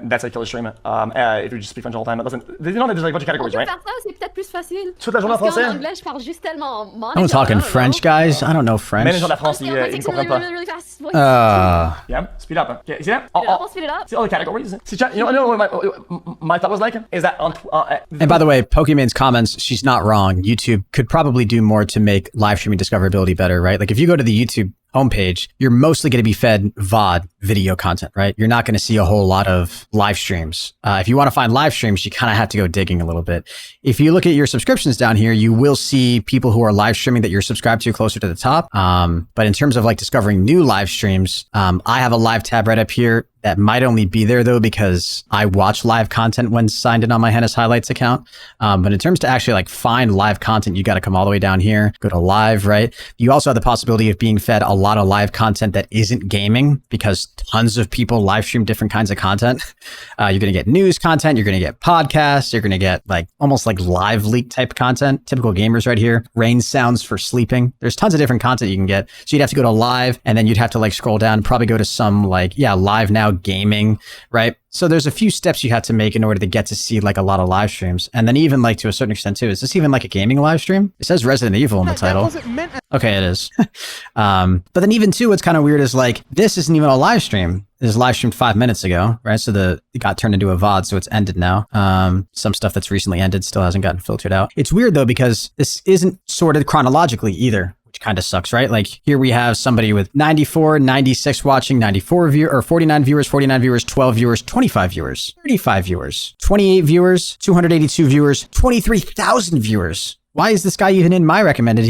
that's a killer stream. If you just speak French all the time, it doesn't. You know, there's like a bunch of categories, right? C'est peut-être plus facile. Toute la journée en français. En anglais, je parle juste tellement. I'm talking French, guys. I don't know French. Mais les gens de la France, ils comprennent pas. Really fast voice. Yeah, speed up. Okay, see that? Speed it up. See all the categories? See, chat, you know what my thought was like? Is that on... and by the way, Pokimane's comments, she's not wrong. YouTube could probably do more to make live streaming discoverability better, right? Like if you go to the YouTube homepage, you're mostly going to be fed VOD video content, right? You're not going to see a whole lot of live streams. If you want to find live streams, you kind of have to go digging a little bit. If you look at your subscriptions down here, you will see people who are live streaming that you're subscribed to closer to the top. But in terms of like discovering new live streams, I have a live tab right up here that might only be there though, because I watch live content when signed in on my Henis highlights account. But in terms to actually like find live content, you got to come all the way down here, go to live, right? You also have the possibility of being fed a lot of live content that isn't gaming, because tons of people live stream different kinds of content. You're going to get news content. You're going to get podcasts. You're going to get like almost like live leak type content. Typical gamers right here. Rain sounds for sleeping. There's tons of different content you can get. So you'd have to go to live, and then you'd have to like scroll down, probably go to some like, live now gaming, right? So there's a few steps you have to make in order to get to see like a lot of live streams. And then even like to a certain extent too, is this even like a gaming live stream? It says Resident Evil in the title. Okay, it is. But then even too, what's kind of weird is like, this isn't even a live stream. It was live streamed 5 minutes ago, right? So it got turned into a VOD, so it's ended now. Some stuff that's recently ended still hasn't gotten filtered out. It's weird though, because this isn't sorted chronologically either, which kind of sucks, right? Like here we have somebody with 94, 96 watching, 49 viewers, 12 viewers, 25 viewers, 35 viewers, 28 viewers, 282 viewers, 23,000 viewers. Why is this guy even in my recommended?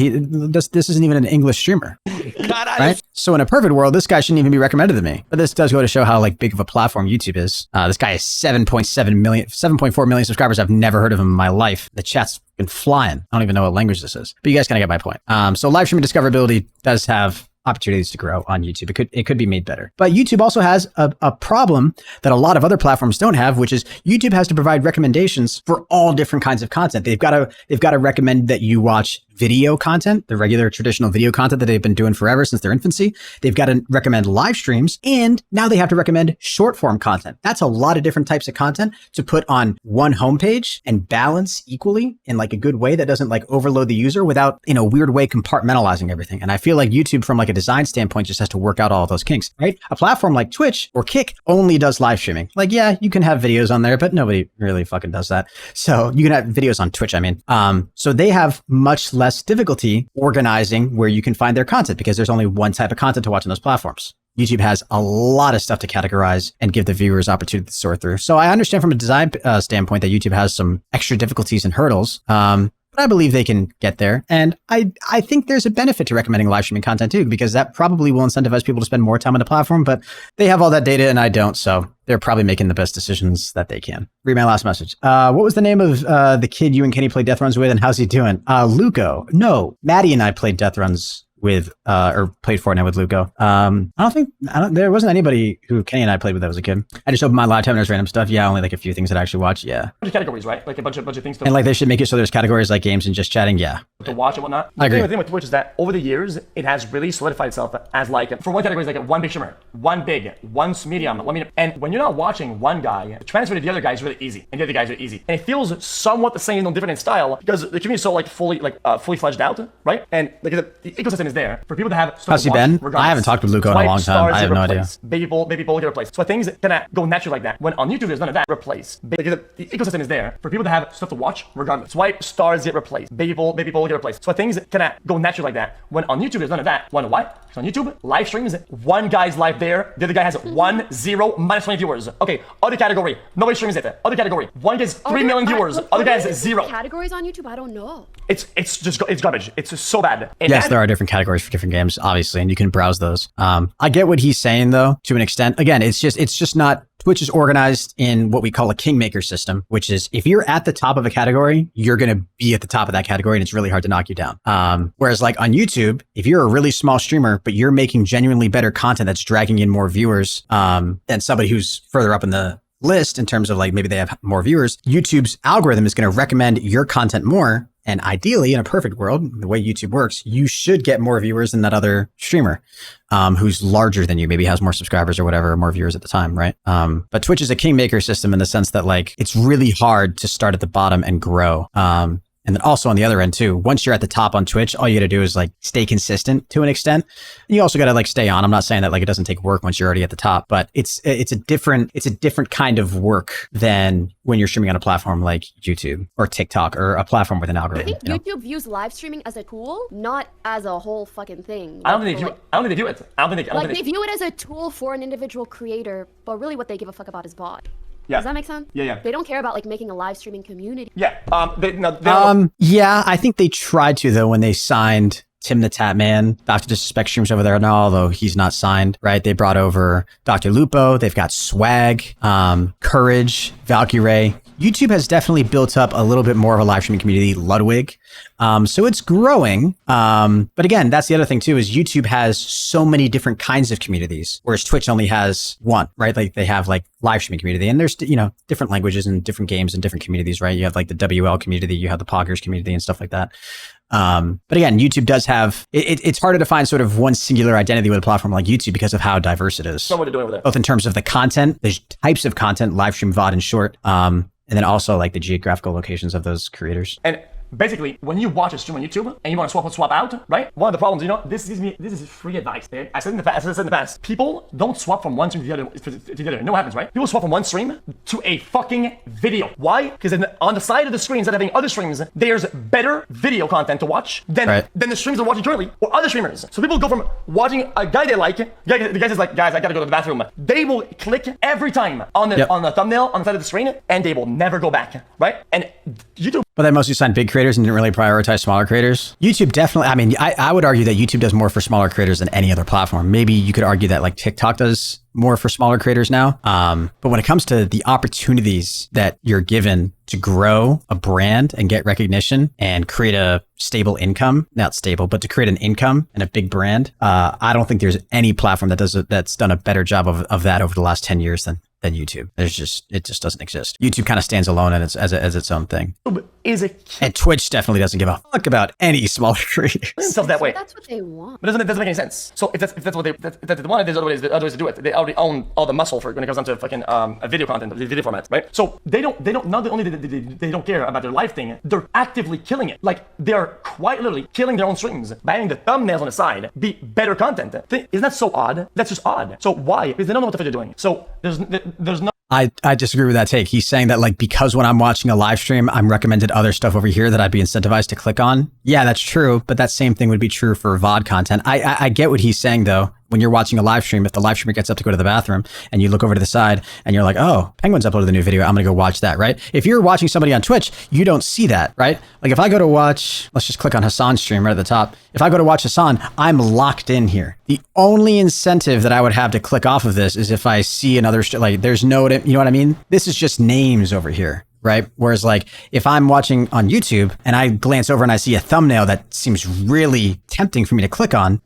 This isn't even an English streamer, right? So in a perfect world, this guy shouldn't even be recommended to me. But this does go to show how like big of a platform YouTube is. This guy has 7.4 million subscribers. I've never heard of him in my life. The chat's been flying. I don't even know what language this is, but you guys kind of get my point. So live streaming discoverability does have opportunities to grow on YouTube. It could be made better. But YouTube also has a problem that a lot of other platforms don't have, which is YouTube has to provide recommendations for all different kinds of content. They've got to recommend that you watch video content, the regular traditional video content that they've been doing forever since their infancy. They've got to recommend live streams, and now they have to recommend short form content. That's a lot of different types of content to put on one homepage and balance equally in like a good way that doesn't like overload the user without, in a weird way, compartmentalizing everything. And I feel like YouTube from like a design standpoint just has to work out all of those kinks, right? A platform like Twitch or Kick only does live streaming. Like, yeah, you can have videos on there, but nobody really fucking does that. So you can have videos on Twitch, I mean. So they have much less difficulty organizing where you can find their content because there's only one type of content to watch on those platforms. YouTube has a lot of stuff to categorize and give the viewers opportunity to sort through. So I understand from a design standpoint that YouTube has some extra difficulties and hurdles. But I believe they can get there. And I think there's a benefit to recommending live streaming content too, because that probably will incentivize people to spend more time on the platform, but they have all that data and I don't. So they're probably making the best decisions that they can. Read my last message. What was the name of the kid you and Kenny played death runs with and how's he doing? Luco. No, Maddie and I played death runs with or played Fortnite with Luco. There wasn't anybody who Kenny and I played with that was a kid. I just opened my live tab and there's random stuff. Yeah, only like a few things that I actually watch. Yeah. A bunch of categories, right? Like a bunch of things to and like they should make it so there's categories like games and just chatting. Yeah. To watch and whatnot. I agree. The thing with Twitch is that over the years, it has really solidified itself as like, for one category, is like one big streamer, one big, one medium, one medium. And when you're not watching one guy, the transfer to the other guy is really easy. And the other guys are easy. And it feels somewhat the same, no different in style because the community is so like fully fledged out, right? And like the ecosystem is there for people to have. How's he been? I haven't talked with Luco in a long time. I have no idea. Baby bowl get replaced. So things kind of go naturally like that. When on YouTube, there's none of that. Replace. The ecosystem is there for people to have stuff to watch regardless. Swipe, stars get replaced. Baby bowl get replaced. So things kind of go naturally like that. When on YouTube, there's none of that. Wanna know why? Because on YouTube, live streams, one guy's live there, the other guy has -20 viewers. Okay, other category, nobody streams it. Other category, one gets 3 million viewers, other guy has 0. Categories on YouTube? I don't know. It's garbage. It's just so bad. And yes, there are different categories for different games, obviously, and you can browse those. I get what he's saying though, to an extent. Again, it's just not. Twitch is organized in what we call a kingmaker system, which is if you're at the top of a category, you're going to be at the top of that category and it's really hard to knock you down. Whereas like on YouTube, if you're a really small streamer, but you're making genuinely better content that's dragging in more viewers than somebody who's further up in the list in terms of like maybe they have more viewers, YouTube's algorithm is going to recommend your content more. And ideally, in a perfect world, the way YouTube works, you should get more viewers than that other streamer who's larger than you, maybe has more subscribers or whatever, more viewers at the time, right? But Twitch is a kingmaker system in the sense that like it's really hard to start at the bottom and grow. And then also on the other end too, once you're at the top on Twitch, all you got to do is like stay consistent to an extent. You also got to like stay on. I'm not saying that like it doesn't take work once you're already at the top, but it's a different kind of work than when you're streaming on a platform like YouTube or TikTok or a platform with an algorithm. I think YouTube views live streaming as a tool, not as a whole fucking thing. I don't think they view it. They view it as a tool for an individual creator, but really what they give a fuck about is bot. Yeah. Does that make sense? Yeah. They don't care about like making a live streaming community. Yeah. Yeah, I think they tried to though when they signed Tim the Tap Man, Dr. Disrespect streams over there now, although he's not signed, right? They brought over Dr. Lupo. They've got Swag, Courage, Valkyrae. YouTube has definitely built up a little bit more of a live streaming community, Ludwig. So it's growing. But again, that's the other thing too, is YouTube has so many different kinds of communities, whereas Twitch only has one, right? Like they have like live streaming community and there's, different languages and different games and different communities, right? You have like the WL community, you have the Poggers community and stuff like that. But again, YouTube does have, it's harder to find sort of one singular identity with a platform like YouTube because of how diverse it is. So what they're doing over there. Both in terms of the content, there's types of content, live stream, VOD, and short. And then also like the geographical locations of those creators. And basically, when you watch a stream on YouTube and you want to swap out, right? One of the problems, this is free advice. I said in the past, people don't swap from one stream to the other. You know what happens, right? People swap from one stream to a fucking video. Why? Because on the side of the screen, instead of having other streams, there's better video content to watch than the streams they're watching currently or other streamers. So people go from watching a guy they like, the guy says like, guys, I gotta go to the bathroom. They will click every time on the thumbnail on the side of the screen, and they will never go back, right? And YouTube. But they mostly signed big creators and didn't really prioritize smaller creators. YouTube definitely, I would argue that YouTube does more for smaller creators than any other platform. Maybe you could argue that like TikTok does more for smaller creators now. But when it comes to the opportunities that you're given to grow a brand and get recognition and create a stable income, not stable, but to create an income and a big brand, I don't think there's any platform that's done a better job of that over the last 10 years than than YouTube. It just doesn't exist. YouTube kind of stands alone and as its own thing. And Twitch definitely doesn't give a fuck about any smaller creators. Themselves that way. That's what they want. But it doesn't make any sense. So if that's what they want, there's other ways to do it. They already own all the muscle for it when it comes down to fucking a video content, video formats, right? So they don't not only they don't care about their live thing, they're actively killing it. Like they're quite literally killing their own streams by having the thumbnails on the side be better content. Isn't that so odd? That's just odd. So why? Because they don't know what the fuck they're doing. So there's no. I disagree with that take. He's saying that like because when I'm watching a live stream, I'm recommended other stuff over here that I'd be incentivized to click on. Yeah, that's true, but that same thing would be true for VOD content. I get what he's saying though. When you're watching a live stream, if the live streamer gets up to go to the bathroom and you look over to the side and you're like, oh, Penguin's uploaded the new video, I'm gonna go watch that, right? If you're watching somebody on Twitch, you don't see that, right? Like if I go to watch, let's just click on Hassan's stream right at the top. If I go to watch Hassan, I'm locked in here. The only incentive that I would have to click off of this is if I see another, like there's no, you know what I mean? This is just names over here. Right? Whereas like if I'm watching on YouTube and I glance over and I see a thumbnail that seems really tempting for me to click on,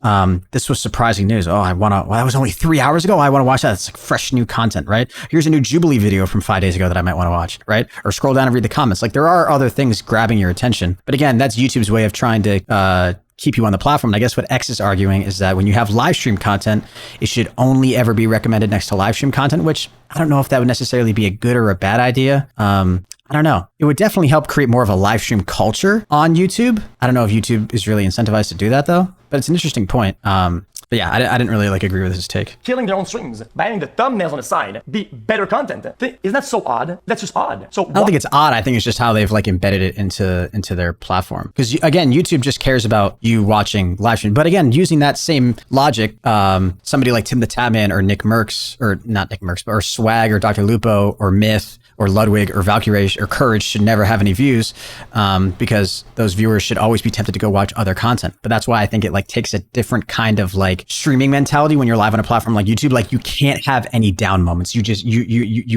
this was surprising news. Oh, that was only 3 hours ago. I want to watch that. It's like fresh new content, right? Here's a new Jubilee video from 5 days ago that I might want to watch, right? Or scroll down and read the comments. Like there are other things grabbing your attention. But again, that's YouTube's way of trying to, keep you on the platform. And I guess what X is arguing is that when you have live stream content, it should only ever be recommended next to live stream content, which I don't know if that would necessarily be a good or a bad idea. I don't know. It would definitely help create more of a live stream culture on YouTube. I don't know if YouTube is really incentivized to do that though, but it's an interesting point. But yeah, I didn't really like agree with his take. Killing their own streams by having the thumbnails on the side be better content. Isn't that so odd? That's just odd. So I don't think it's odd. I think it's just how they've like embedded it into their platform. Because again, YouTube just cares about you watching live stream. But again, using that same logic, somebody like Tim the Tabman or Nick Merckx, or not Nick Merckx, but or Swag or Dr. Lupo or Myth or Ludwig or Valkyrae or Courage should never have any views, because those viewers should always be tempted to go watch other content. But that's why I think it like takes a different kind of like streaming mentality when you're live on a platform like YouTube. Like you can't have any down moments. You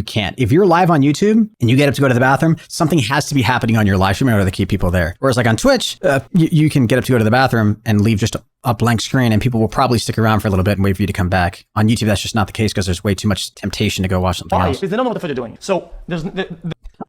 can't. If you're live on YouTube and you get up to go to the bathroom, something has to be happening on your live stream in order to keep people there. Whereas like on Twitch, you can get up to go to the bathroom and leave just a blank screen and people will probably stick around for a little bit and wait for you to come back. On YouTube, that's just not the case because there's way too much temptation to go watch something else. Because they don't know what the fuck they're doing. So there's...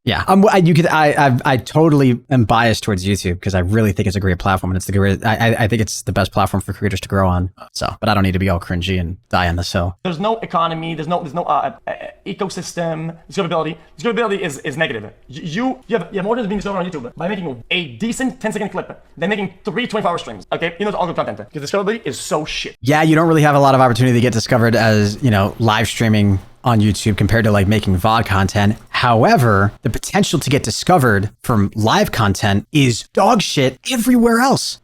Yeah, I totally am biased towards YouTube because I really think it's a great platform and it's the great. I think it's the best platform for creators to grow on. So, but I don't need to be all cringy and die on this hill. There's no economy. There's no ecosystem. Discoverability. Discoverability is negative. You have more than being discovered on YouTube by making a decent 10-second clip than making 3 24-hour streams. Okay, you know, it's all good content because discoverability is so shit. Yeah, you don't really have a lot of opportunity to get discovered as live streaming on YouTube compared to like making VOD content. However, the potential to get discovered from live content is dog shit everywhere else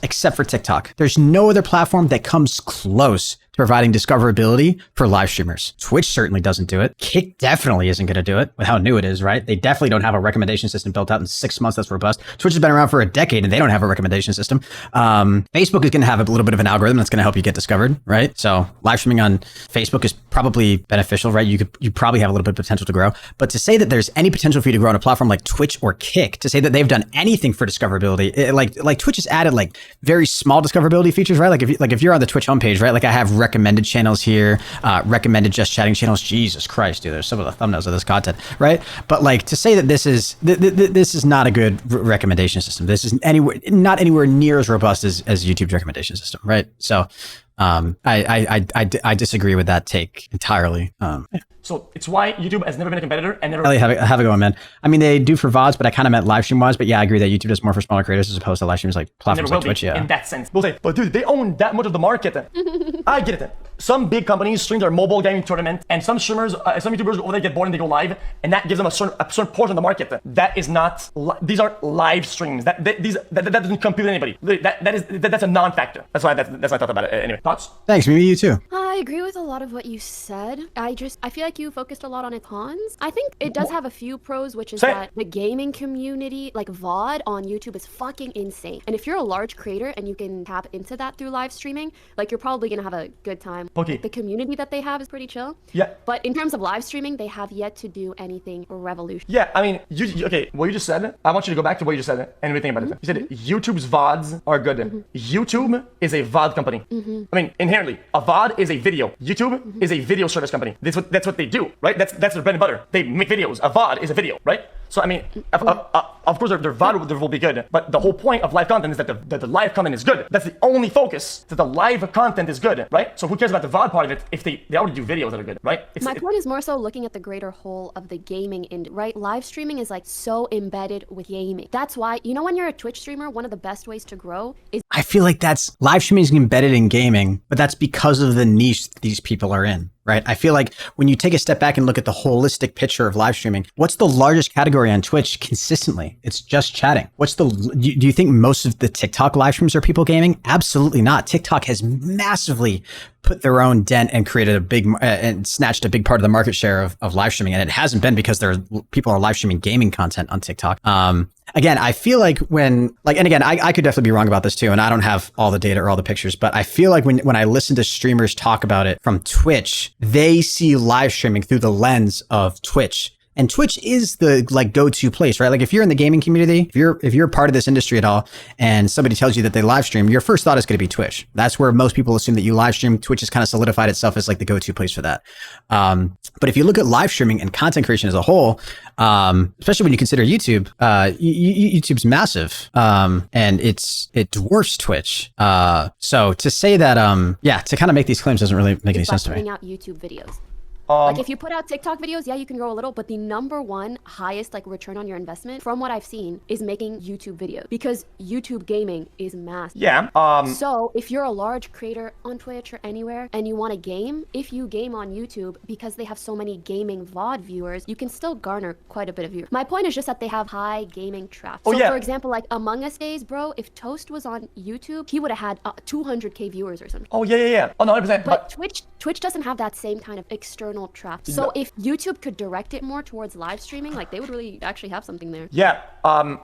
except for TikTok. There's no other platform that comes close to providing discoverability for live streamers. Twitch certainly doesn't do it. Kick definitely isn't going to do it with how new it is, right? They definitely don't have a recommendation system built out in 6 months that's robust. Twitch has been around for a decade and they don't have a recommendation system. Facebook is going to have a little bit of an algorithm that's going to help you get discovered, right? So live streaming on Facebook is probably beneficial, right? You probably have a little bit of potential to grow. But to say that there's any potential for you to grow on a platform like Twitch or Kick, to say that they've done anything for discoverability, like Twitch has added like very small discoverability features, right? Like if you're on the Twitch homepage, right? Like I have recommended channels here, recommended just chatting channels. Jesus Christ, dude, there's some of the thumbnails of this content, right? But like to say that this is not a good recommendation system. This is not anywhere near as robust as YouTube's recommendation system, right? So I disagree with that take entirely. So it's why YouTube has never been a competitor and never... Ellie, have a go, man. I mean, they do for VODs, but I kind of meant live stream wise. But yeah, I agree that YouTube does more for smaller creators as opposed to live streamers like platforms like Twitch. Yeah, in that sense. We'll say, but dude, they own that much of the market. I get it. Some big companies stream their mobile gaming tournament, and some streamers, some YouTubers over there get bored and they go live, and that gives them a certain portion of the market. That is not. These are live streams. That doesn't compete with anybody. That's a non-factor. That's why I thought about it. Anyway, thoughts? Thanks, maybe you too. I agree with a lot of what you said. I feel like you focused a lot on its cons. I think it does have a few pros, which is that the gaming community, like VOD on YouTube, is fucking insane. And if you're a large creator and you can tap into that through live streaming, like you're probably gonna have a good time. Okay. The community that they have is pretty chill. Yeah. But in terms of live streaming, they have yet to do anything revolutionary. Yeah, I mean, okay, what you just said, I want you to go back to what you just said and really think about it. You said YouTube's VODs are good. YouTube is a VOD company. I mean, inherently, a VOD is a video. YouTube is a video service company. That's what they do, right? That's their bread and butter. They make videos. A VOD is a video, right? So I mean, of course, their VOD will be good, but the whole point of live content is that the live content is good. That's the only focus, that the live content is good, right? So who cares about the VOD part of it if they already do videos that are good, right? My point is more so looking at the greater whole of the gaming industry, right? Live streaming is like so embedded with gaming. That's why, you know, when you're a Twitch streamer, one of the best ways to grow is... I feel like that's live streaming is embedded in gaming, but that's because of the niche these people are in. Right. I feel like when you take a step back and look at the holistic picture of live streaming, what's the largest category on Twitch consistently? It's just chatting. Do you think most of the TikTok live streams are people gaming? Absolutely not. TikTok has massively put their own dent and created and snatched a big part of the market share of live streaming. And it hasn't been because people are live streaming gaming content on TikTok. Again, I feel like and again, I could definitely be wrong about this too, and I don't have all the data or all the pictures, but I feel like when I listen to streamers talk about it from Twitch, they see live streaming through the lens of Twitch. And Twitch is the go-to place, right? Like if you're in the gaming community, if you're part of this industry at all, and somebody tells you that they live stream, your first thought is going to be Twitch. That's where most people assume that you live stream. Twitch has kind of solidified itself as like the go-to place for that. But if you look at live streaming and content creation as a whole, especially when you consider YouTube, YouTube's massive, and it dwarfs Twitch. So to say that, to kind of make these claims doesn't really make any sense to me. Putting out YouTube videos. Like if you put out TikTok videos, yeah, you can grow a little, but the number one highest return on your investment, from what I've seen, is making YouTube videos, because YouTube gaming is massive. Yeah. So if you're a large creator on Twitch or anywhere and you want to game, if you game on YouTube, because they have so many gaming VOD viewers, you can still garner quite a bit of viewers. My point is just that they have high gaming traffic. So for example, like Among Us days, bro, if Toast was on YouTube, he would have had 200K viewers or something. Oh yeah. Oh no, 100%. But Twitch doesn't have that same kind of external traffic. So if YouTube could direct it more towards live streaming, like they would really actually have something there. Yeah.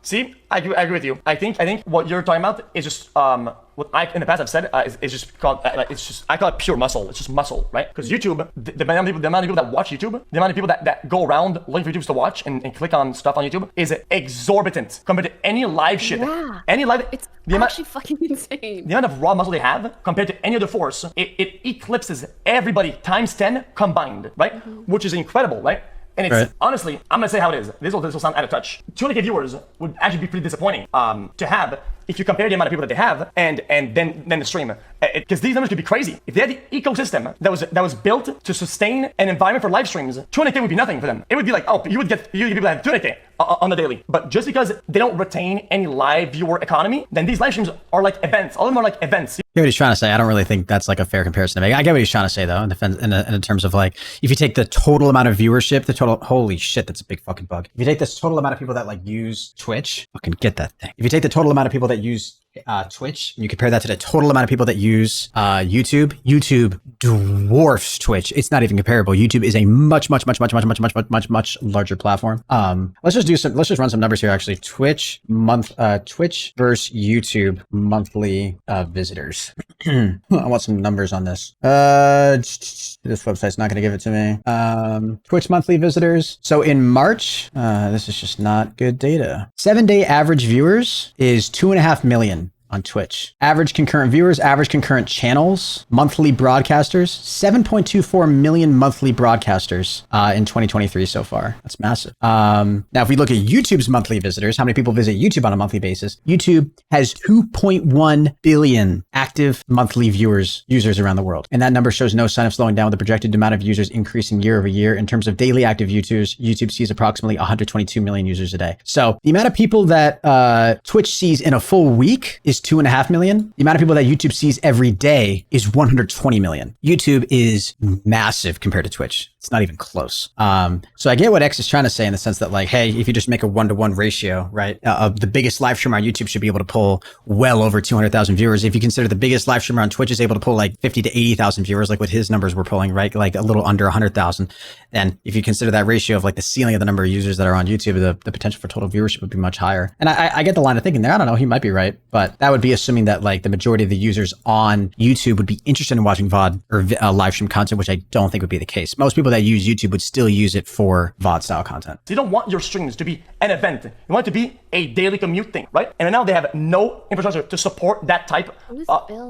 See, I agree with you. I think what you're talking about is just what I in the past I've said is just called I call it pure muscle. It's just muscle, right? Because YouTube, the amount of people that watch YouTube, the amount of people that go around looking for YouTubes to watch and click on stuff on YouTube is exorbitant compared to any live shit. Yeah. Any live. It's actually fucking insane. The amount of raw muscle they have compared to any other force, it eclipses everybody times 10 combined, right? Which is incredible, right? And it's honestly, I'm gonna say how it is. This will sound out of touch. 200K viewers would actually be pretty disappointing to have if you compare the amount of people that they have and then the stream. Because these numbers could be crazy. If they had the ecosystem that was built to sustain an environment for live streams, 200K would be nothing for them. It would be like, oh, you would get people that have 200K on the daily. But just because they don't retain any live viewer economy, then these live streams are like events. All of them are like events. I get what he's trying to say. I don't really think that's like a fair comparison to make. I get what he's trying to say though, in terms of like, if you take the total amount of viewership, holy shit, that's a big fucking bug. If you take this total amount of people that like use Twitch, fucking get that thing. If you take the total amount of people that use Twitch, and you compare that to the total amount of people that use YouTube dwarfs Twitch. It's not even comparable. YouTube is a much larger platform. Let's just run some numbers here. Actually, Twitch versus YouTube monthly visitors. I want some numbers on this. This website's not going to give it to me. Twitch monthly visitors. So in March, this is just not good data. 7-day average viewers is 2.5 million. On Twitch. Average concurrent viewers, average concurrent channels, monthly broadcasters, 7.24 million monthly broadcasters in 2023 so far. That's massive. Now, if we look at YouTube's monthly visitors, how many people visit YouTube on a monthly basis? YouTube has 2.1 billion active monthly users around the world. And that number shows no sign of slowing down, with the projected amount of users increasing year over year. In terms of daily active users, YouTube sees approximately 122 million users a day. So the amount of people that Twitch sees in a full week is 2.5 million. The amount of people that YouTube sees every day is 120 million. YouTube is massive compared to Twitch. It's not even close. So I get what X is trying to say in the sense that like, hey, if you just make a 1-to-1 ratio, right, of the biggest live streamer on YouTube should be able to pull well over 200,000 viewers. If you consider the biggest live streamer on Twitch is able to pull like 50 to 80,000 viewers, like what his numbers were pulling, right, like a little under 100,000. Then if you consider that ratio of like the ceiling of the number of users that are on YouTube, the potential for total viewership would be much higher. And I get the line of thinking there. I don't know, he might be right, but that would be assuming that like the majority of the users on YouTube would be interested in watching VOD or live stream content, which I don't think would be the case. Most people that use YouTube would still use it for VOD style content. So you don't want your streams to be an event. You want it to be a daily commute thing, right? And now they have no infrastructure to support that type.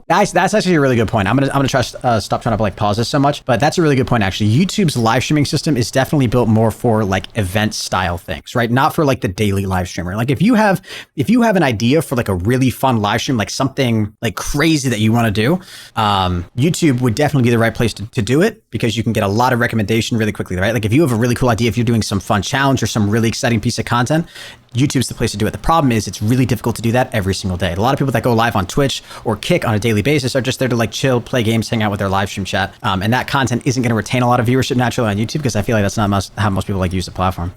That's actually a really good point. I'm gonna try stop trying to like pause this so much, but that's a really good point actually. YouTube's live streaming system is definitely built more for like event style things, right? Not for like the daily live streamer. Like if you have an idea for like a really fun live stream, like something like crazy that you want to do, YouTube would definitely be the right place to do it, because you can get a lot of recommendation really quickly, right? Like if you have a really cool idea, if you're doing some fun challenge or some really exciting piece of content, YouTube's the place to do it. The problem is it's really difficult to do that every single day. A lot of people that go live on Twitch or Kick on a daily basis are just there to like chill, play games, hang out with their live stream chat. And that content isn't going to retain a lot of viewership naturally on YouTube, because I feel like that's not how most people like to use the platform.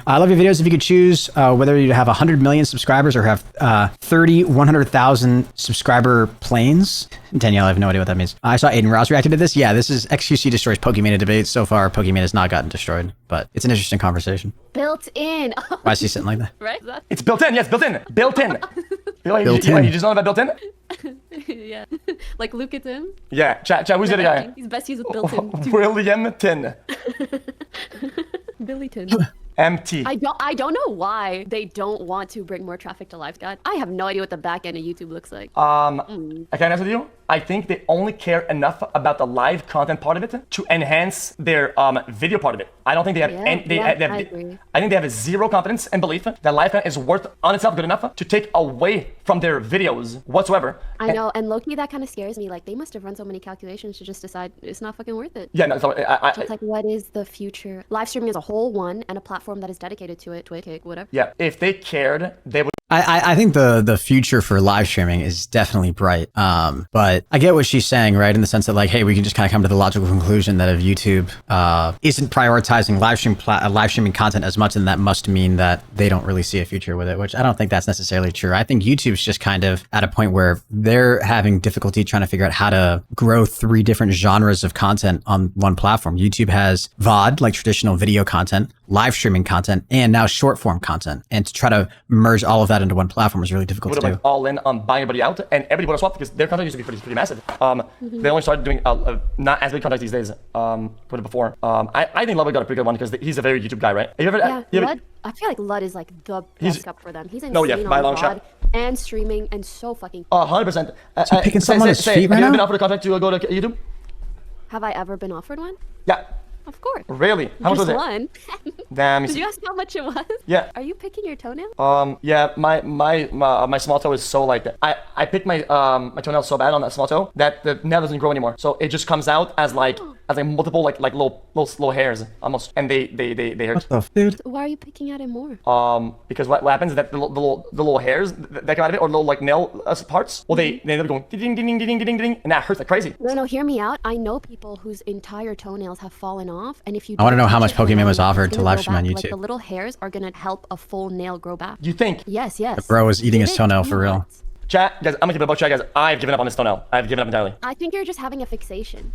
I love your videos. If you could choose whether you have 100 million subscribers or have 100,000 subscriber planes. Danielle, I have no idea what that means. I saw Aiden Ross reacted to this. Yeah, this is XQC destroys Pokimane debate. So far, Pokimane has not gotten destroyed, but it's an interesting conversation. Built in. Why is he sitting like that? Right? It's built in. Yes, built in. Built in. Built in. You just know about built in? Yeah. Like Luke at him. Yeah. Chat. Who's the other guy? He's best used with built in. William Tin. Billy Tin. MT. I don't know why they don't want to bring more traffic to live scat. I have no idea what the back end of YouTube looks like. I can answer you. I think they only care enough about the live content part of it to enhance their video part of it. I don't think they have I agree. I think they have zero confidence and belief that live content is worth on itself good enough to take away from their videos whatsoever. I know, and low-key that kind of scares me. Like they must have run so many calculations to just decide it's not fucking worth it. Yeah, no, so It's like, what is the future? Live streaming as a whole, one, and a platform that is dedicated to it, Twitch, Kick, whatever. yeah, if they cared, they would. I think the future for live streaming is definitely bright. But I get what she's saying, right? In the sense that like, hey, we can just kind of come to the logical conclusion that if YouTube isn't prioritizing live streaming content as much, then that must mean that they don't really see a future with it, which I don't think that's necessarily true. I think YouTube's just kind of at a point where they're having difficulty trying to figure out how to grow 3 different genres of content on one platform. YouTube has VOD, like traditional video content, live streaming content, and now short form content. And to try to merge all of that into one platform is really difficult to do. Like all in on buying everybody out, and everybody would have swapped because their content used to be pretty massive. They only started doing not as big content these days. Put it before. I think Ludwig got a pretty good one because he's a very YouTube guy, right? Lud, I feel like Lud is like the best up for them. He's insane by a on long VOD shot. and streaming and so fucking. 100%. So picking someone on his feet right now? Have you ever been now? offered a contract to go to YouTube? Have I ever been offered one? Yeah. Of course. Really? How much was it? One. Damn. Did you ask how much it was? Yeah. Are you picking your toenail? Yeah. My small toe is so like I picked my toenail so bad on that small toe that the nail doesn't grow anymore. So it just comes out as like multiple like little hairs almost, and they hurt. What the dude? Why are you picking at it more? Because what happens is that the little hairs that come out of it, or little like nail parts, well they end up going ding ding ding ding ding ding, and that hurts like crazy. No, hear me out. I know people whose entire toenails have fallen off, and if you I want to know how much Pokimane was offered to live stream on YouTube. Like the little hairs are gonna help a full nail grow back. You think? Yes. The bro is eating his toenail for real. Chat, guys, I'm gonna keep it about chat, guys. I've given up on this toenail. I've given up entirely. I think you're just having a fixation.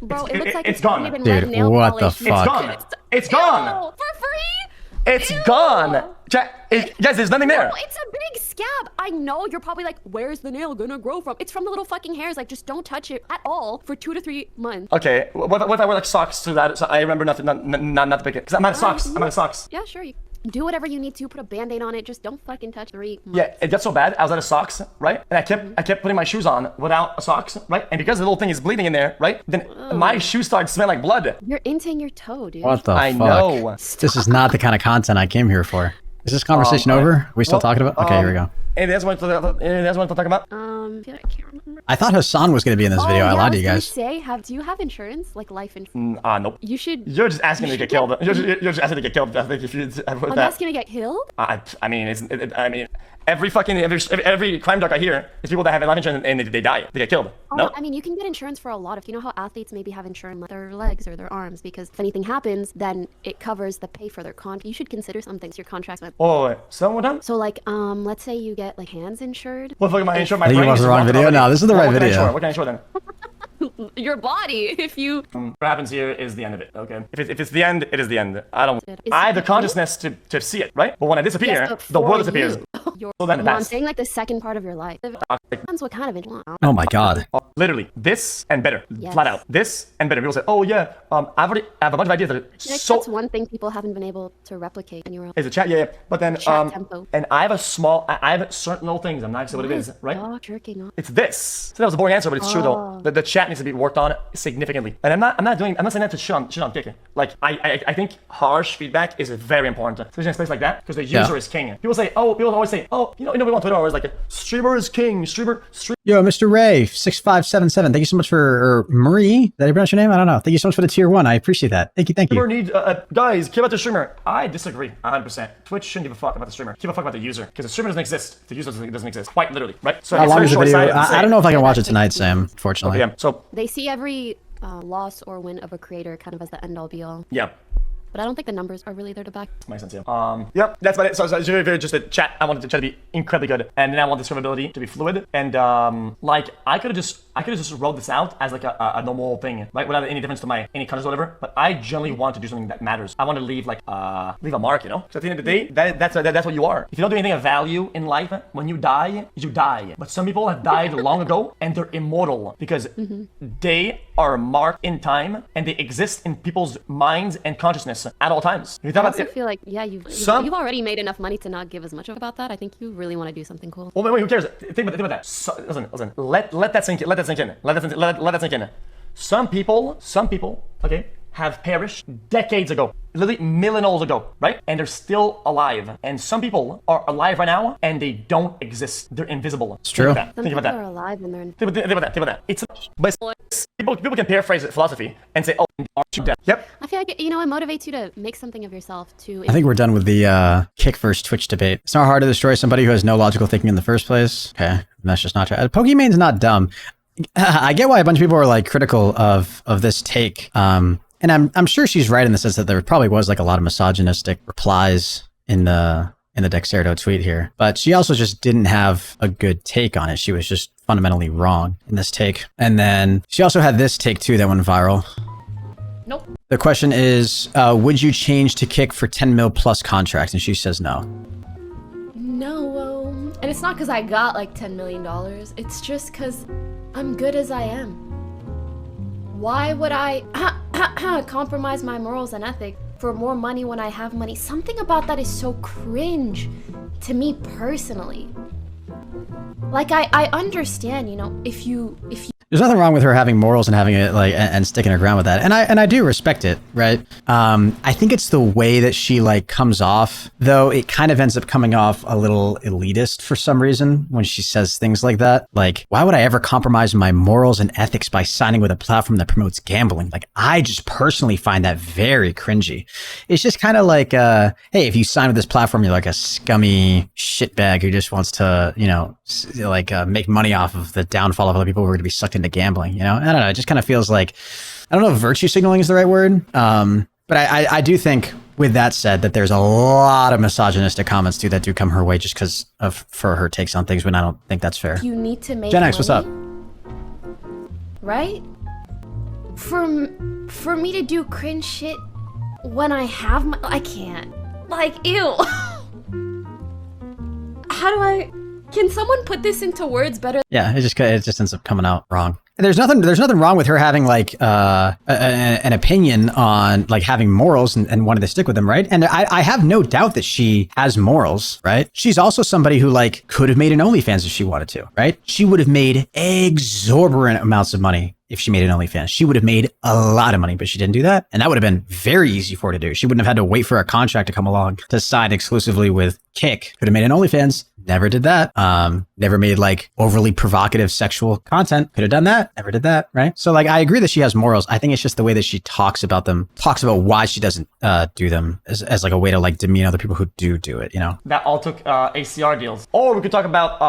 Bro, it looks like it's gone. Dude, what the fuck? It's gone. It's gone. Ew, for free? It's Ew. gone. Chat, guys, there's nothing there. No, it's a big scab. I know you're probably like, where's the nail gonna grow from? It's from the little fucking hairs. Like, just don't touch it at all for 2 to 3 months. Okay, what if I wear like socks to that? So I remember not to pick it. Because I'm out of socks. I'm out of socks. Yeah, sure. You do whatever you need to. Put a band-aid on it. Just don't fucking touch 3 months. Yeah, it got so bad. I was out of socks, right? And I kept putting my shoes on without socks, right? And because the little thing is bleeding in there, right? Then my shoes started smelling like blood. You're inting your toe, dude. What the fuck? I know. This is not the kind of content I came here for. Is this conversation over? Are we still talking about? Okay, here we go. Anything else you want to talk about? I feel like I can't remember. I thought Hassan was going to be in this video. I lied to you guys. Do you have insurance? Like life insurance? Nope. You should. You're just asking to get killed. You're just asking to get killed. I think if you. I'm asking to get killed? I mean, every crime doc I hear is people that have life insurance and they die. They get killed. Oh, No. I mean, you can get insurance for a lot of. You know how athletes maybe have insurance with their legs or their arms because if anything happens, then it covers the pay for their contract. You should consider some things your contracts with. Oh, wait. So what done? So like, let's say you get like hands insured. What the fuck am I insured? My I think you brain watched is the wrong wrong video. already. No, this is the right What can I video. insure? What can I insure then? your body if you. What happens here is the end of it, okay? If it's the end, it is the end. Is I have the it consciousness to see it, right? But when I disappear, Yes, but the world for disappears. you. So then it No, I'm passes. saying like the second part of your life. Depends what kind of it you want. Oh my god. Literally, this and better, Yes. flat out. This and better. People say, "Oh yeah, I have a bunch of ideas that are Like, so." that's one thing people haven't been able to replicate in your own. Is a chat, yeah. But then, Chat tempo. and I have I have certain little things. I'm not gonna say what it is, right? Dog jerking off. It's this. So that was a boring answer, but it's true though. The chat needs to be worked on significantly. And I'm not saying that to shit on Kick. Like I think harsh feedback is very important, especially in a space like that, because the user is king. People always say, oh, you know, people on Twitter are always like, streamer is king, streamer. Yo, Mr. Ray, 6577. Thank you so much for, or Marie, did I pronounce your name? I don't know. Thank you so much for the tier 1. I appreciate that. Thank you. Streamer needs, guys, care about the streamer. I disagree 100%. Twitch shouldn't give a fuck about the streamer. Give a fuck about the user, because the streamer doesn't exist. The user doesn't exist, quite literally, right? So How it's long very is the video? short-sighted to I say- don't know if I can watch it tonight, Sam, unfortunately. Yeah, so, They see every loss or win of a creator kind of as the end all be all. yeah. But I don't think the numbers are really there to back. Makes sense, yeah. Yep, that's about it. So it's very just a chat. I wanted to try to be incredibly good, and then I want the discoverability to be fluid. And like I could have just wrote this out as like a normal thing, right, without any difference to any countries or whatever. But I generally want to do something that matters. I want to leave like leave a mark, you know. So at the end of the day, that's what you are. If you don't do anything of value in life, when you die, you die. But some people have died long ago, and they're immortal because they are marked in time, and they exist in people's minds and consciousness at all times. If you I talk also about feel like, yeah, you've already made enough money to not give as much about that. I think you really want to do something cool. well, wait, who cares? Think about that. So, listen. Let that sink in. Let that sink in. Some people, okay, have perished decades ago, literally millennials ago, right? And they're still alive. And some people are alive right now, and they don't exist. They're invisible. It's true. Some Think people about are that. alive and they're in. Think about that. But people can paraphrase philosophy and say, "Oh, aren't you dead?" Yep. I feel like, you know, it motivates you to make something of yourself to. I think we're done with the Kick versus Twitch debate. It's not hard to destroy somebody who has no logical thinking in the first place. Okay, that's just not true. Pokimane's not dumb. I get why a bunch of people are like critical of this take. And I'm sure she's right in the sense that there probably was like a lot of misogynistic replies in the Dexerto tweet here. But she also just didn't have a good take on it. She was just fundamentally wrong in this take. And then she also had this take too that went viral. Nope. The question is, would you change to Kick for 10 mil plus contracts? And she says no. No. And it's not because I got like $10 million. It's just because I'm good as I am. Why would I compromise my morals and ethics for more money when I have money? Something about that is so cringe to me personally. Like I understand, you know, if you There's nothing wrong with her having morals and having it like and sticking her ground with that. And I do respect it, right? I think it's the way that she like comes off, though it kind of ends up coming off a little elitist for some reason when she says things like that. Like, why would I ever compromise my morals and ethics by signing with a platform that promotes gambling? Like, I just personally find that very cringy. It's just kind of like, hey, if you sign with this platform, you're like a scummy shitbag who just wants to, you know, make money off of the downfall of other people who are going to be sucked into gambling, you know? I don't know. It just kind of feels like, I don't know if virtue signaling is the right word. But I do think with that said that there's a lot of misogynistic comments too that do come her way just because for her takes on things, but I don't think that's fair. you need to make Gen X, what's up? Right? For me to do cringe shit when I have my, I can't. Like, ew. How do I, can someone put this into words better? Yeah, it just ends up coming out wrong. And there's nothing wrong with her having like an opinion on like having morals and wanting to stick with them, right? And I have no doubt that she has morals, right? She's also somebody who like could have made an OnlyFans if she wanted to, right? She would have made exorbitant amounts of money if she made an OnlyFans. She would have made a lot of money, but she didn't do that. And that would have been very easy for her to do. She wouldn't have had to wait for a contract to come along to sign exclusively with Kick. Could have made an OnlyFans. Never did that. Never made like overly provocative sexual content. Could have done that. Never did that. Right. So like, I agree that she has morals. I think it's just the way that she talks about them, talks about why she doesn't do them as like a way to like demean other people who do it, you know? That all took ACR deals. Or we could talk about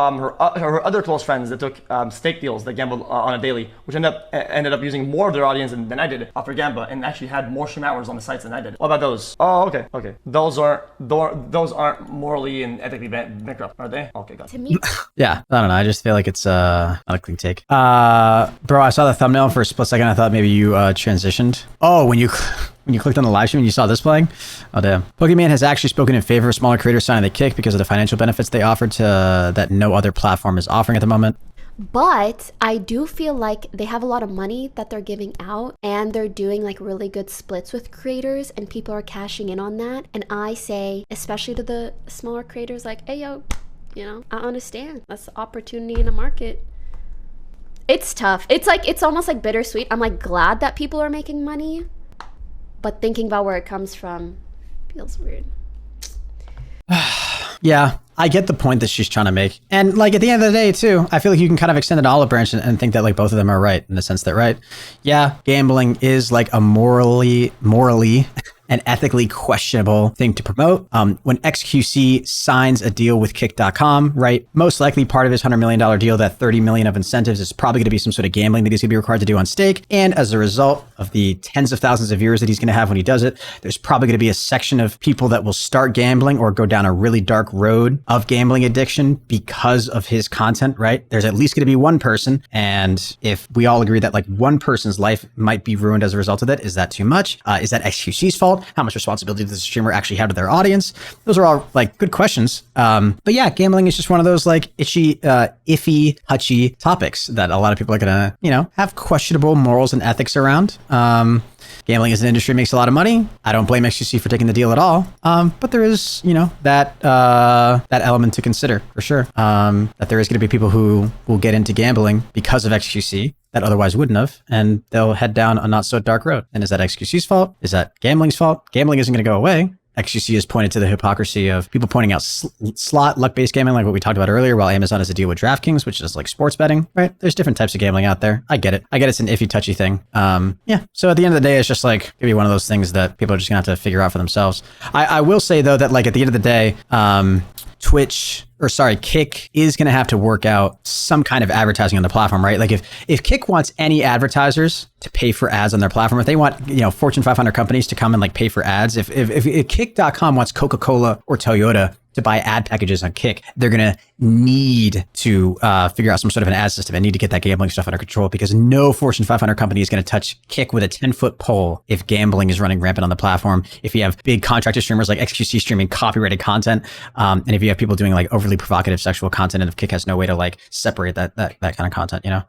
her other close friends that took stake deals that gambled on a daily, which ended up using more of their audience than I did after Gamba, and actually had more stream hours on the sites than I did. What about those? Oh, okay. Those aren't morally and ethically bankrupt, are they? Okay, got it. To me, Yeah, I don't know. I just feel like it's not a clean take. Bro, I saw the thumbnail for a split second. I thought maybe you transitioned. Oh, when you clicked on the live stream and you saw this playing? Oh, damn. Pokimane has actually spoken in favor of smaller creators signing the kick because of the financial benefits they offer to that no other platform is offering at the moment. But I do feel like they have a lot of money that they're giving out, and they're doing like really good splits with creators, and people are cashing in on that. And I say, especially to the smaller creators, like, hey, yo, you know, I understand. That's the opportunity in the market. It's tough. It's like, it's almost like bittersweet. I'm like glad that people are making money, but thinking about where it comes from feels weird. Yeah, I get the point that she's trying to make. And like at the end of the day too, I feel like you can kind of extend an olive branch and think that like both of them are right in the sense that, right? Yeah, gambling is like a morally and ethically questionable thing to promote. When XQC signs a deal with kick.com, right, most likely part of his $100 million deal, that 30 million of incentives is probably going to be some sort of gambling that he's going to be required to do on stake. And as a result of the tens of thousands of viewers that he's going to have when he does it, there's probably going to be a section of people that will start gambling or go down a really dark road of gambling addiction because of his content, right? There's at least going to be one person. And if we all agree that like one person's life might be ruined as a result of that, is that too much? Is that XQC's fault? How much responsibility does the streamer actually have to their audience? Those are all like good questions. But yeah, gambling is just one of those like itchy, iffy, touchy topics that a lot of people are gonna, you know, have questionable morals and ethics around. Gambling as an industry makes a lot of money. I don't blame XQC for taking the deal at all. But there is, you know, that element to consider for sure. That there is going to be people who will get into gambling because of XQC that otherwise wouldn't have, and they'll head down a not so dark road. And is that XQC's fault? Is that gambling's fault? Gambling isn't going to go away. XQC has pointed to the hypocrisy of people pointing out slot luck-based gambling, like what we talked about earlier, while Amazon has a deal with DraftKings, which is like sports betting, right? There's different types of gambling out there. I get it. I get it's an iffy, touchy thing. Yeah. So at the end of the day, it's just like maybe one of those things that people are just gonna have to figure out for themselves. I will say though that like at the end of the day, Kick is going to have to work out some kind of advertising on the platform, right? Like if Kick wants any advertisers to pay for ads on their platform, if they want, you know, Fortune 500 companies to come and like pay for ads, if Kick.com wants Coca-Cola or Toyota to buy ad packages on Kick, they're going to need to figure out some sort of an ad system and need to get that gambling stuff under control, because no Fortune 500 company is going to touch Kick with a 10-foot pole if gambling is running rampant on the platform. If you have big contracted streamers like XQC streaming copyrighted content, and if you have people doing like overly provocative sexual content, and if Kick has no way to like separate that kind of content, you know?